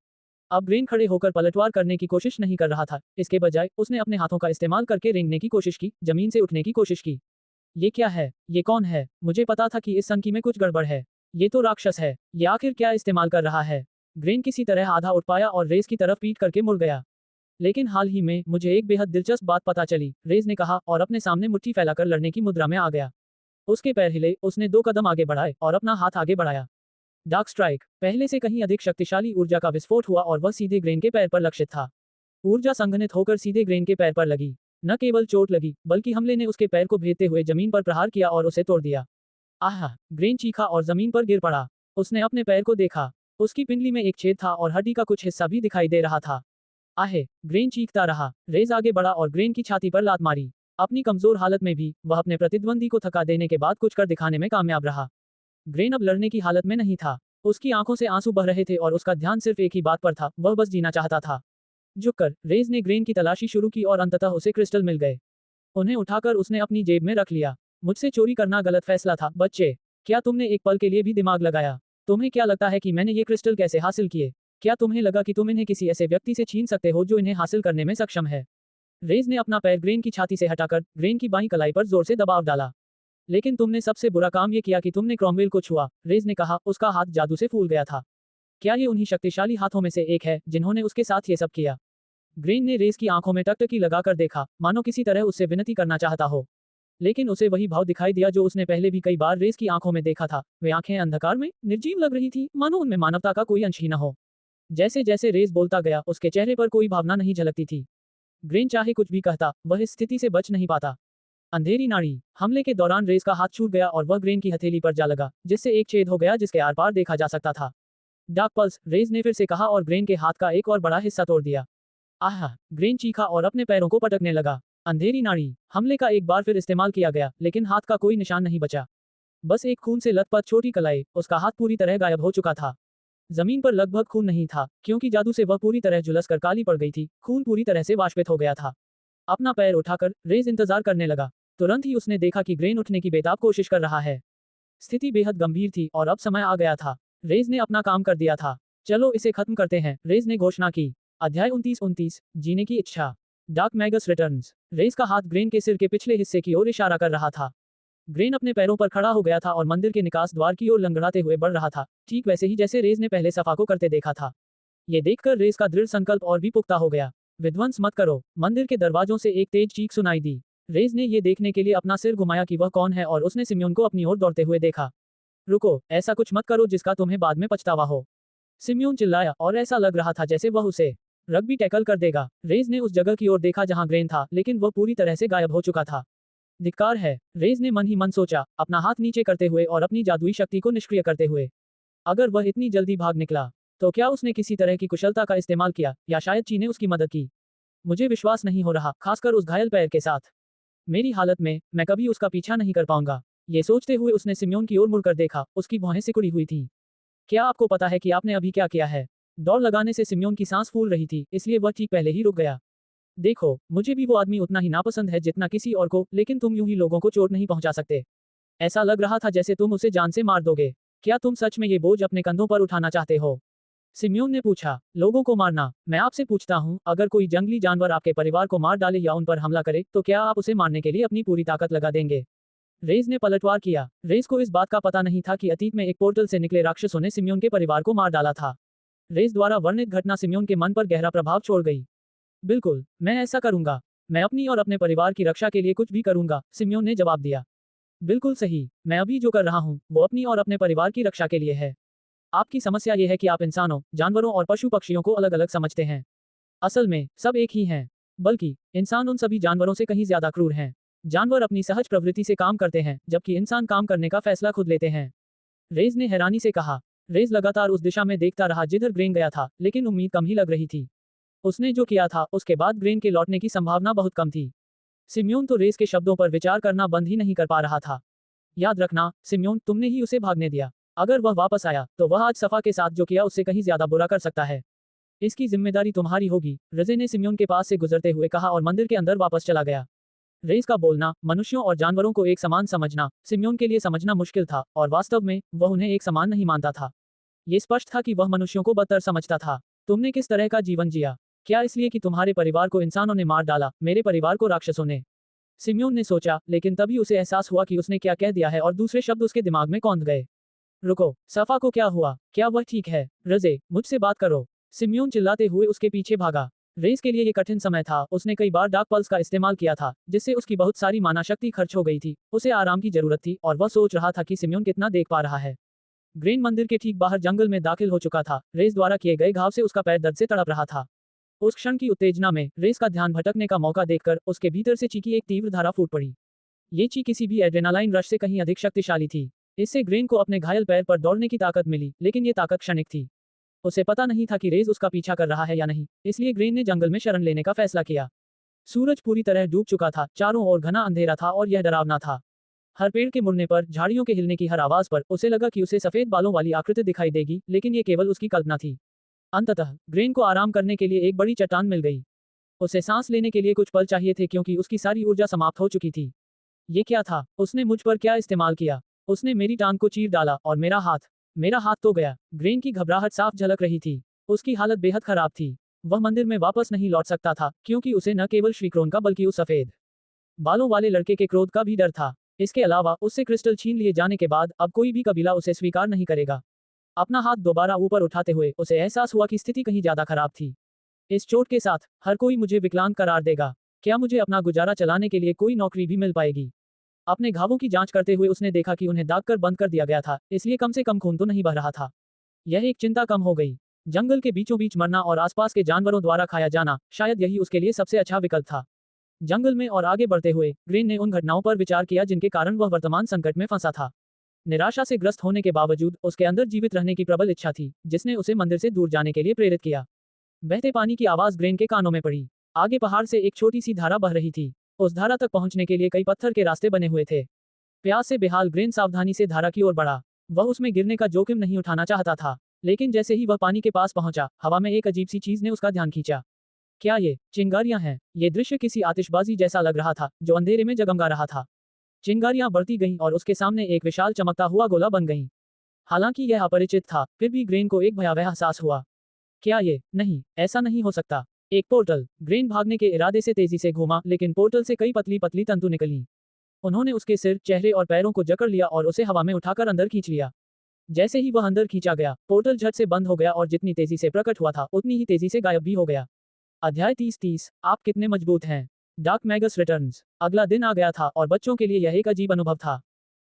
अब ग्रेन खड़े होकर पलटवार करने की कोशिश नहीं कर रहा था। इसके बजाय उसने अपने हाथों का इस्तेमाल करके रेंगने की कोशिश की, जमीन से उठने की कोशिश की। ये क्या है? ये कौन है? मुझे पता था कि इस सनकी में कुछ गड़बड़ है। ये तो राक्षस है। ये आखिर क्या इस्तेमाल कर रहा है? ग्रेन किसी तरह आधा उठ पाया और रेस की तरफ पीट करके मुड़ गया। लेकिन हाल ही में मुझे एक बेहद दिलचस्प बात पता चली, रेज ने कहा और अपने सामने मुट्ठी फैलाकर लड़ने की मुद्रा में आ गया। उसके पैर हिले, उसने 2 कदम आगे बढ़ाए और अपना हाथ आगे बढ़ाया। Dark strike. पहले से कहीं अधिक शक्तिशाली ऊर्जा का विस्फोट हुआ और वह सीधे ग्रेन के पैर पर लक्षित था। ऊर्जा संघनित होकर सीधे ग्रेन के पैर पर लगी। न केवल चोट लगी, बल्कि हमले ने उसके पैर को भेदते हुए जमीन पर प्रहार किया और उसे तोड़ दिया। आह! ग्रेन चीखा और जमीन पर गिर पड़ा। उसने अपने पैर को देखा। उसकी पिंडली में एक छेद था और हड्डी का कुछ हिस्सा भी दिखाई दे रहा था। आहे! ग्रेन चीखता रहा। रेज आगे बढ़ा और ग्रेन की छाती पर लात मारी। अपनी कमजोर हालत में भी वह अपने प्रतिद्वंदी को थका देने के बाद कुछ कर दिखाने में कामयाब रहा। ग्रेन अब लड़ने की हालत में नहीं था। उसकी आंखों से आंसू बह रहे थे और उसका ध्यान सिर्फ एक ही बात पर था, वह बस जीना चाहता था। झुककर रेज ने ग्रेन की तलाशी शुरू की और अंततः उसे क्रिस्टल मिल गए। उन्हें उठाकर उसने अपनी जेब में रख लिया। मुझसे चोरी करना गलत फैसला था, बच्चे। क्या तुमने एक पल के लिए भी दिमाग लगाया? तुम्हें क्या लगता है कि मैंने ये क्रिस्टल कैसे हासिल किए? क्या तुम्हें लगा कि तुम इन्हें किसी ऐसे व्यक्ति से छीन सकते हो जो इन्हें हासिल करने में सक्षम है? रेज ने अपना पैर ग्रेन की छाती से हटाकर ग्रेन की बाईं कलाई पर जोर से दबाव डाला। लेकिन तुमने सबसे बुरा काम ये किया कि तुमने क्रॉमवेल को छुआ, रेज ने कहा, उसका हाथ जादू से फूल गया था। क्या ये उन्हीं शक्तिशाली हाथों में से एक है जिन्होंने उसके साथ ये सब किया? ग्रेन ने रेस की आंखों में टकटकी लगाकर देखा, मानो किसी तरह उससे विनती करना चाहता हो। लेकिन उसे वही भाव दिखाई दिया जो उसने पहले भी कई बार रेस की आंखों में देखा था। वे आंखें अंधकार में निर्जीव लग रही थी, मानो उनमें मानवता का कोई अंश ही न हो। जैसे जैसे रेस बोलता गया, उसके चेहरे पर कोई भावना नहीं झलकती थी। ग्रेन चाहे कुछ भी कहता, वह इस स्थिति से बच नहीं पाता। अंधेरी नाड़ी। हमले के दौरान रेस का हाथ छूट गया और वह ग्रेन की हथेली पर जा लगा, जिससे एक छेद हो गया जिसके आर पार देखा जा सकता था। डार्क पल्स, रेस ने फिर से कहा और ग्रेन के हाथ का एक और बड़ा हिस्सा तोड़ दिया। आह! ग्रेन चीखा और अपने पैरों को पटकने लगा। अंधेरी नाड़ी। हमले का एक बार फिर इस्तेमाल किया गया, लेकिन हाथ का कोई निशान नहीं बचा। बस एक खून से लथपथ छोटी कलाई, उसका हाथ पूरी तरह गायब हो चुका था। जमीन पर लगभग खून नहीं था, क्योंकि जादू से वह पूरी तरह झुलस कर काली पड़ गई थी। खून पूरी तरह से वाष्पित हो गया था। अपना पैर उठाकर रेस इंतजार करने लगा। तुरंत ही उसने देखा कि ग्रेन उठने की बेताब कोशिश कर रहा है। स्थिति बेहद गंभीर थी और अब समय आ गया था। रेस ने अपना काम कर दिया था। चलो इसे खत्म करते हैं, रेस ने घोषणा की। अध्याय 29 जीने की इच्छा। Dark Magas returns. रेस का हाथ ग्रेन के सिर के पिछले हिस्से की ओर इशारा कर रहा था। ग्रेन अपने पैरों पर खड़ा हो गया था और मंदिर के निकास द्वार की ओर लंगड़ाते हुए बढ़ रहा था, ठीक वैसे ही जैसे रेस ने पहले सफा को करते देखा था। ये देखकर रेस का दृढ़ संकल्प और भी पुख्ता हो गया। विध्वंस मत करो। मंदिर के दरवाजों से एक तेज चीख सुनाई दी। रेस ने ये देखने के लिए अपना सिर घुमाया कि वह कौन है और उसने सिम्योन को अपनी ओर दौड़ते हुए देखा। रुको, ऐसा कुछ मत करो जिसका तुम्हें बाद में पछतावा हो। सिम्योन चिल्लाया और ऐसा लग रहा था जैसे वह उसे रग्बी टैकल कर देगा। रेज ने उस जगह की ओर देखा जहां ग्रेन था, लेकिन वह पूरी तरह से गायब हो चुका था। धिक्कार है, रेज ने मन ही मन सोचा, अपना हाथ नीचे करते हुए और अपनी जादुई शक्ति को निष्क्रिय करते हुए। अगर वह इतनी जल्दी भाग निकला, तो क्या उसने किसी तरह की कुशलता का इस्तेमाल किया, या शायद ची ने उसकी मदद की? मुझे विश्वास नहीं हो रहा, खासकर उस घायल पैर के साथ। मेरी हालत में, मैं कभी उसका पीछा नहीं कर पाऊंगा। ये सोचते हुए उसने सिम्योन की ओर मुड़कर देखा, उसकी भौहें सिकुड़ी हुई थीं। क्या आपको पता है कि आपने अभी क्या किया है? दौड़ लगाने से सिम्योन की सांस फूल रही थी, इसलिए वह ठीक पहले ही रुक गया। देखो, मुझे भी वो आदमी उतना ही नापसंद है जितना किसी और को, लेकिन तुम यूं ही लोगों को चोट नहीं पहुंचा सकते। ऐसा लग रहा था जैसे तुम उसे जान से मार दोगे। क्या तुम सच में ये बोझ अपने कंधों पर उठाना चाहते हो? सिम्योन ने पूछा। लोगों को मारना? मैं आपसे पूछता हूँ, अगर कोई जंगली जानवर आपके परिवार को मार डाले या उन पर हमला करे, तो क्या आप उसे मारने के लिए अपनी पूरी ताकत लगा देंगे? रेज ने पलटवार किया। रेज को इस बात का पता नहीं था कि अतीत में एक पोर्टल से निकले राक्षसों ने सिम्योन के परिवार को मार डाला था। रेज द्वारा वर्णित घटना सिम्योन के मन पर गहरा प्रभाव छोड़ गई। बिल्कुल, मैं ऐसा करूंगा। मैं अपनी और अपने परिवार की रक्षा के लिए कुछ भी करूंगा, सिम्योन ने जवाब दिया। बिल्कुल सही, मैं अभी जो कर रहा हूँ, वो अपनी और अपने परिवार की रक्षा के लिए है। आपकी समस्या ये है कि आप इंसानों, जानवरों और पशु पक्षियों को अलग अलग समझते हैं। असल में, सब एक ही हैं। बल्कि, इंसान उन सभी जानवरों से कहीं ज्यादा क्रूर हैं। जानवर अपनी सहज प्रवृत्ति से काम करते हैं, जबकि इंसान काम करने का फैसला खुद लेते हैं। रेज ने हैरानी से कहा। रेज लगातार उस दिशा में देखता रहा जिधर ग्रेन गया था, लेकिन उम्मीद कम ही लग रही थी। उसने जो किया था, उसके बाद ग्रेन के लौटने की संभावना बहुत कम थी। सिम्योन तो रेस के शब्दों पर विचार करना बंद ही नहीं कर पा रहा था। याद रखना, सिम्योन, तुमने ही उसे भागने दिया। अगर वह वापस आया, तो वह आज सफा के साथ जो किया उससे कहीं ज्यादा बुरा कर सकता है। इसकी जिम्मेदारी तुम्हारी होगी, रजे ने सिम्योन के पास से गुजरते हुए कहा और मंदिर के अंदर वापस चला गया। रेस का बोलना, मनुष्यों और जानवरों को एक समान समझना, सिम्योन के लिए समझना मुश्किल था, और वास्तव में, वह उन्हें एक समान नहीं मानता था। ये स्पष्ट था कि वह मनुष्यों को बदतर समझता था। तुमने किस तरह का जीवन जिया? क्या इसलिए कि तुम्हारे परिवार को इंसानों ने मार डाला, मेरे परिवार को राक्षसों ने? सिम्योन ने सोचा, लेकिन तभी उसे एहसास हुआ कि उसने क्या कह दिया है और दूसरे शब्द उसके दिमाग में कौंध गए। रुको, सफा को क्या हुआ? क्या वह ठीक है? रजे, मुझसे बात करो। सिम्योन चिल्लाते हुए उसके पीछे भागा। रेस के लिए ये कठिन समय था, उसने कई बार डार्क पल्स का इस्तेमाल किया था, जिससे उसकी बहुत सारी माना शक्ति खर्च हो गई थी। उसे आराम की जरूरत थी, और वह सोच रहा था कि सिम्योन कितना देख पा रहा है। ग्रेन मंदिर के ठीक बाहर जंगल में दाखिल हो चुका था। रेस द्वारा किए गए घाव से उसका पैर दर्द से तड़प रहा था। उस क्षण की उत्तेजना में, रेस का ध्यान भटकने का मौका देखकर, उसके भीतर से ची की एक तीव्र धारा फूट पड़ी। ये ची किसी भी एड्रेनालाइन रश से कहीं अधिक शक्तिशाली थी। इससे ग्रेन को अपने घायल पैर पर दौड़ने की ताकत मिली, लेकिन ये ताकत क्षणिक थी। उसे पता नहीं था कि रेस उसका पीछा कर रहा है या नहीं, इसलिए ग्रेन ने जंगल में शरण लेने का फैसला किया। सूरज पूरी तरह डूब चुका था, चारों ओर घना अंधेरा था और यह डरावना था। हर पेड़ के मुड़ने पर, झाड़ियों के हिलने की हर आवाज पर, उसे लगा कि उसे सफेद बालों वाली आकृति दिखाई देगी, लेकिन ये केवल उसकी कल्पना थी। अंततः, ग्रेन को आराम करने के लिए एक बड़ी चट्टान मिल गई। उसे सांस लेने के लिए कुछ पल चाहिए थे क्योंकि उसकी सारी ऊर्जा समाप्त हो चुकी थी। ये क्या था? उसने मुझ पर क्या इस्तेमाल किया? उसने मेरी टांग को चीर डाला, और मेरा हाथ तो गया। ग्रेन की घबराहट साफ झलक रही थी। उसकी हालत बेहद खराब थी। वह मंदिर में वापस नहीं लौट सकता था, क्योंकि उसे न केवल श्रीक्रोन का बल्कि उस सफेद बालों वाले लड़के के क्रोध का भी डर था। इसके अलावा, उससे क्रिस्टल छीन लिए जाने के बाद, अब कोई भी कबीला उसे स्वीकार नहीं करेगा। अपना हाथ दोबारा ऊपर उठाते हुए, उसे एहसास हुआ कि स्थिति कहीं ज्यादा खराब थी। इस चोट के साथ, हर कोई मुझे विकलांग करार देगा। क्या मुझे अपना गुजारा चलाने के लिए कोई नौकरी भी मिल पाएगी? अपने घावों की जांच करते हुए उसने देखा कि उन्हें दाग कर बंद कर दिया गया था, इसलिए कम से कम खून तो नहीं बह रहा था। यह एक चिंता कम हो गई। जंगल के बीचों बीच मरना और आसपास के जानवरों द्वारा खाया जाना, शायद यही उसके लिए सबसे अच्छा विकल्प था। जंगल में और आगे बढ़ते हुए, ग्रेन ने उन घटनाओं पर विचार किया जिनके कारण वह वर्तमान संकट में फंसा था। निराशा से ग्रस्त होने के बावजूद, उसके अंदर जीवित रहने की प्रबल इच्छा थी, जिसने उसे मंदिर से दूर जाने के लिए प्रेरित किया। बहते पानी की आवाज ग्रेन के कानों में पड़ी। आगे पहाड़ से एक छोटी सी धारा बह रही थी। उस धारा तक पहुंचने के लिए कई पत्थर के रास्ते बने हुए थे। प्यास से बेहाल ग्रेन सावधानी से धारा की ओर बढ़ा। वह उसमें गिरने का जोखिम नहीं उठाना चाहता था, लेकिन जैसे ही वह पानी के पास पहुंचा, हवा में एक अजीब सी चीज ने उसका ध्यान खींचा। क्या ये चिंगारियां हैं? ये दृश्य किसी आतिशबाजी जैसा लग रहा था, जो अंधेरे में जगमगा रहा था। चिंगारियां बढ़ती गईं और उसके सामने एक विशाल चमकता हुआ गोला बन गईं। हालांकि यह अपरिचित था, फिर भी ग्रेन को एक भयावह एहसास हुआ। क्या ये? नहीं, ऐसा नहीं हो सकता। एक पोर्टल। ग्रेन भागने के इरादे से तेजी से घूमा, लेकिन पोर्टल से कई पतली पतली तंतु निकली। उन्होंने उसके सिर, चेहरे और पैरों को जकड़ लिया और उसे हवा में उठाकर अंदर खींच लिया। जैसे ही वह अंदर खींचा गया, पोर्टल झट से बंद हो गया और जितनी तेजी से प्रकट हुआ था, उतनी ही तेजी से गायब भी हो गया। अध्याय 30 आप कितने मजबूत हैं। Dark Magas returns. अगला दिन आ गया था और बच्चों के लिए यह एक अजीब अनुभव था।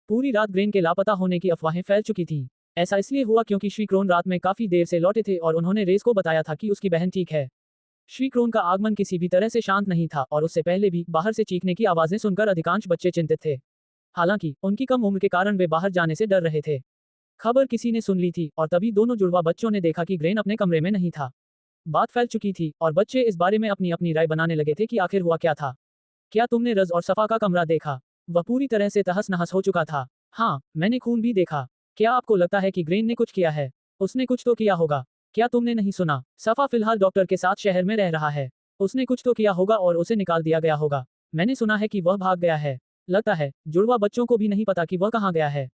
पूरी रात ग्रेन के लापता होने की अफवाहें फैल चुकी थीं। ऐसा इसलिए हुआ क्योंकि श्री क्रोन रात में काफी देर से लौटे थे और उन्होंने रेस को बताया था कि उसकी बहन ठीक है। श्री क्रोन का आगमन किसी भी तरह से शांत नहीं था और उससे पहले भी बाहर से चीखने की आवाजें सुनकर अधिकांश बच्चे चिंतित थे। हालांकि उनकी कम उम्र के कारण वे बाहर जाने से डर रहे थे। खबर किसी ने सुन ली थी और तभी दोनों जुड़वा बच्चों ने देखा कि ग्रेन अपने कमरे में नहीं था। बात फैल चुकी थी और बच्चे इस बारे में अपनी अपनी राय बनाने लगे थे कि आखिर हुआ क्या था। क्या तुमने रज और सफा का कमरा देखा? वह पूरी तरह से तहस नहस हो चुका था। हाँ, मैंने खून भी देखा। क्या आपको लगता है कि ग्रेन ने कुछ किया है? उसने कुछ तो किया होगा। क्या तुमने नहीं सुना? सफा फिलहाल डॉक्टर के साथ शहर में रह रहा है। उसने कुछ तो किया होगा और उसे निकाल दिया गया होगा। मैंने सुना है कि वह भाग गया है। लगता है जुड़वा बच्चों को भी नहीं पता कि वह कहाँ गया है।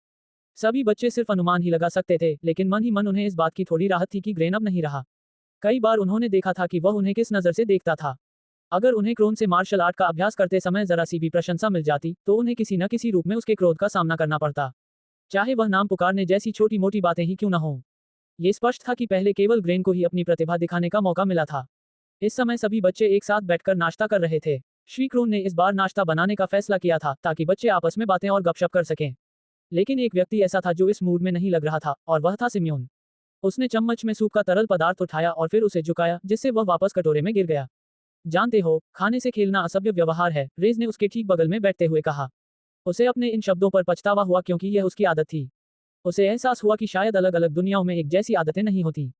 सभी बच्चे सिर्फ अनुमान ही लगा सकते थे, लेकिन मन ही मन उन्हें इस बात की थोड़ी राहत थी कि ग्रेन अब नहीं रहा। कई बार उन्होंने देखा था कि वह उन्हें किस नजर से देखता था। अगर उन्हें क्रोन से मार्शल आर्ट का अभ्यास करते समय जरा सी भी प्रशंसा मिल जाती तो उन्हें किसी न किसी रूप में उसके क्रोध का सामना करना पड़ता, चाहे वह नाम पुकारने जैसी छोटी मोटी बातें ही क्यों न हों। ये स्पष्ट था कि पहले केवल ग्रेन को ही अपनी प्रतिभा दिखाने का मौका मिला था। इस समय सभी बच्चे एक साथ बैठकर नाश्ता कर रहे थे। श्री क्रोन ने इस बार नाश्ता बनाने का फैसला किया था ताकि बच्चे आपस में बातें और गपशप कर सकें। लेकिन एक व्यक्ति ऐसा था जो इस मूड में नहीं लग रहा था और वह था सिम्योन। उसने चम्मच में सूप का तरल पदार्थ उठाया और फिर उसे झुकाया, जिससे वह वापस कटोरे में गिर गया। जानते हो, खाने से खेलना असभ्य व्यवहार है, रेज ने उसके ठीक बगल में बैठते हुए कहा। उसे अपने इन शब्दों पर पछतावा हुआ क्योंकि यह उसकी आदत थी। उसे एहसास हुआ कि शायद अलग अलग दुनियाओं में एक जैसी आदतें नहीं होती।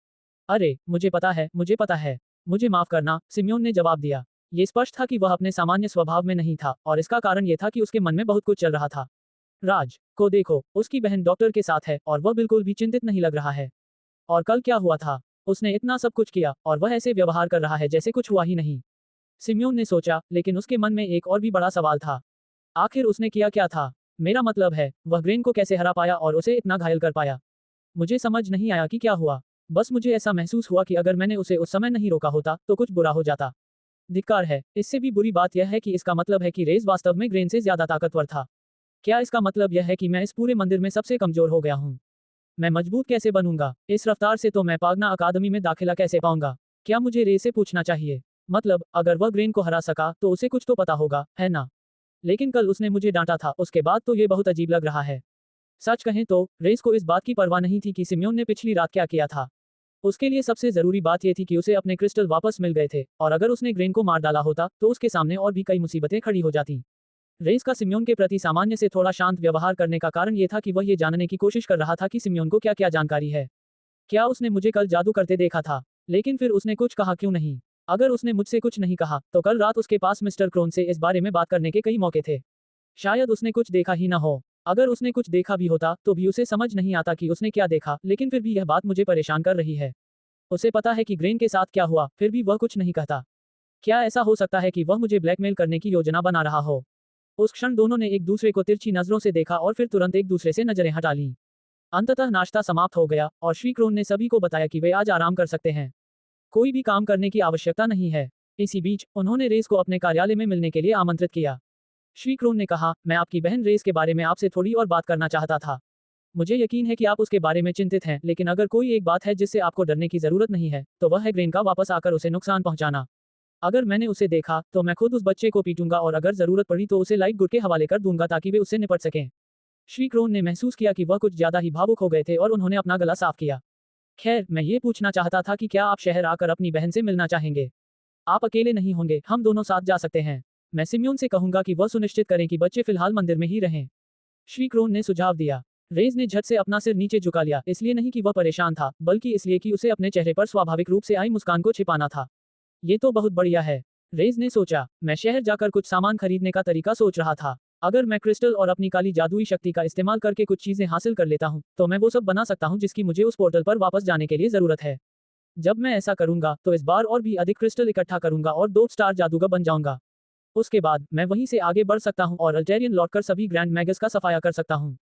अरे, मुझे पता है, मुझे पता है। मुझे माफ करना, सिम्योन ने जवाब दिया। ये स्पष्ट था कि वह अपने सामान्य स्वभाव में नहीं था और इसका कारण यह था कि उसके मन में बहुत कुछ चल रहा था। राज को देखो, उसकी बहन डॉक्टर के साथ है और वह बिल्कुल भी चिंतित नहीं लग रहा है। और कल क्या हुआ था? उसने इतना सब कुछ किया और वह ऐसे व्यवहार कर रहा है जैसे कुछ हुआ ही नहीं। सिम्योन ने सोचा, लेकिन उसके मन में एक और भी बड़ा सवाल था। आखिर उसने किया क्या था? मेरा मतलब है, वह ग्रेन को कैसे हरा पाया और उसे इतना घायल कर पाया? मुझे समझ नहीं आया कि क्या हुआ। बस मुझे ऐसा महसूस हुआ कि अगर मैंने उसे उस समय नहीं रोका होता तो कुछ बुरा हो जाता। धिक्कार है। इससे भी बुरी बात यह है कि इसका मतलब है कि रेज वास्तव में ग्रेन से ज्यादा ताकतवर था। क्या इसका मतलब यह है कि मैं इस पूरे मंदिर में सबसे कमजोर हो गया हूँ? मैं मजबूत कैसे बनूंगा? इस रफ्तार से तो मैं पागना अकादमी में दाखिला कैसे पाऊंगा? क्या मुझे रे से पूछना चाहिए? मतलब, अगर वह ग्रेन को हरा सका तो उसे कुछ तो पता होगा, है ना? लेकिन कल उसने मुझे डांटा था, उसके बाद तो ये बहुत अजीब लग रहा है। सच कहें तो रेस को इस बात की परवाह नहीं थी कि सिम्योन ने पिछली रात क्या किया था। उसके लिए सबसे जरूरी बात यह थी कि उसे अपने क्रिस्टल वापस मिल गए थे और अगर उसने ग्रेन को मार डाला होता तो उसके सामने और भी कई मुसीबतें खड़ी हो जाती। रेस का सिम्योन के प्रति सामान्य से थोड़ा शांत व्यवहार करने का कारण यह था कि वह ये जानने की कोशिश कर रहा था कि सिम्योन को क्या क्या जानकारी है। क्या उसने मुझे कल जादू करते देखा था? लेकिन फिर उसने कुछ कहा क्यों नहीं? अगर उसने मुझसे कुछ नहीं कहा तो कल रात उसके पास मिस्टर क्रोन से इस बारे में बात करने के कई मौके थे। शायद उसने कुछ देखा ही ना हो। अगर उसने कुछ देखा भी होता तो भी उसे समझ नहीं आता कि उसने क्या देखा, लेकिन फिर भी यह बात मुझे परेशान कर रही है। उसे पता है कि ग्रेन के साथ क्या हुआ, फिर भी वह कुछ नहीं कहता। क्या ऐसा हो सकता है कि वह मुझे ब्लैकमेल करने की योजना बना रहा हो? उस क्षण दोनों ने एक दूसरे को तिरछी नजरों से देखा और फिर तुरंत एक दूसरे से नजरें हटा लीं। अंततः नाश्ता समाप्त हो गया और श्री क्रोन ने सभी को बताया कि वे आज आराम कर सकते हैं। कोई भी काम करने की आवश्यकता नहीं है। इसी बीच उन्होंने रेस को अपने कार्यालय में मिलने के लिए आमंत्रित किया। श्री क्रोन ने कहा, मैं आपकी बहन रेस के बारे में आपसे थोड़ी और बात करना चाहता था। मुझे यकीन है कि आप उसके बारे में चिंतित हैं, लेकिन अगर कोई एक बात है जिससे आपको डरने की जरूरत नहीं है तो वह है ग्रेन का वापस आकर उसे नुकसान पहुंचाना। अगर मैंने उसे देखा तो मैं खुद उस बच्चे को पीटूंगा और अगर जरूरत पड़ी तो उसे लाइट गुड के हवाले कर दूंगा ताकि वे उससे निपट सकें। श्री क्रोन ने महसूस किया कि वह कुछ ज्यादा ही भावुक हो गए थे और उन्होंने अपना गला साफ किया। खैर, मैं ये पूछना चाहता था कि क्या आप शहर आकर अपनी बहन से मिलना चाहेंगे? आप अकेले नहीं होंगे, हम दोनों साथ जा सकते हैं। मैं सिम्योन से कहूंगा कि वह सुनिश्चित करें कि बच्चे फिलहाल मंदिर में ही रहें। श्री क्रोन ने सुझाव दिया। रेज ने झट से अपना सिर नीचे झुका लिया, इसलिए नहीं कि वह परेशान था, बल्कि इसलिए कि उसे अपने चेहरे पर स्वाभाविक रूप से आई मुस्कान को छिपाना था। ये तो बहुत बढ़िया है। रेज ने सोचा, मैं शहर जाकर कुछ सामान खरीदने का तरीका सोच रहा था। अगर मैं क्रिस्टल और अपनी काली जादुई शक्ति का इस्तेमाल करके कुछ चीजें हासिल कर लेता हूँ तो मैं वो सब बना सकता हूँ जिसकी मुझे उस पोर्टल पर वापस जाने के लिए जरूरत है। जब मैं ऐसा करूंगा तो इस बार और भी अधिक क्रिस्टल इकट्ठा करूंगा और 2 स्टार जादूगर बन जाऊंगा। उसके बाद मैं वहीं से आगे बढ़ सकता हूँ और अल्टेरियन लौटकर सभी ग्रैंड मैगस का सफाया कर सकता हूँ।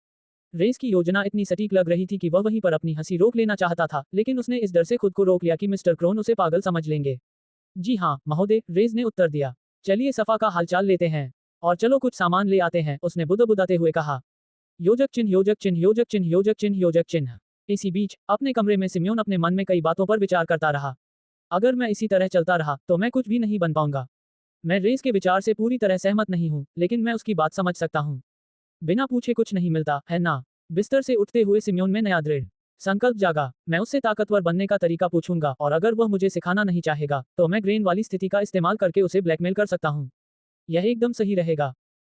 रेस की योजना इतनी सटीक लग रही थी कि वह वहीं पर अपनी हंसी रोक लेना चाहता था, लेकिन उसने इस डर से खुद को रोक लिया कि मिस्टर क्रोन उसे पागल समझ लेंगे। जी हाँ महोदय, रेज ने उत्तर दिया। चलिए सफा का हालचाल लेते हैं और चलो कुछ सामान ले आते हैं, उसने बुदबुदाते हुए कहा। योजक चिन्ह योजक चिन्ह योजक चिन्ह योजक चिन्ह योजक चिन्ह। इसी बीच अपने कमरे में सिम्योन अपने मन में कई बातों पर विचार करता रहा। अगर मैं इसी तरह चलता रहा तो मैं कुछ भी नहीं बन पाऊंगा। मैं रेस के विचार से पूरी तरह सहमत नहीं हूँ, लेकिन मैं उसकी बात समझ सकता हूँ। बिना पूछे कुछ नहीं मिलता है ना। बिस्तर से उठते हुए सिम्योन में नया दृढ़ संकल्प जागा। मैं उससे ताकतवर बनने का तरीका पूछूंगा और अगर वह मुझे सिखाना नहीं चाहेगा तो मैं ग्रेन वाली स्थिति का इस्तेमाल करके उसे ब्लैकमेल कर सकता हूँ। यह एकदम सही रहेगा।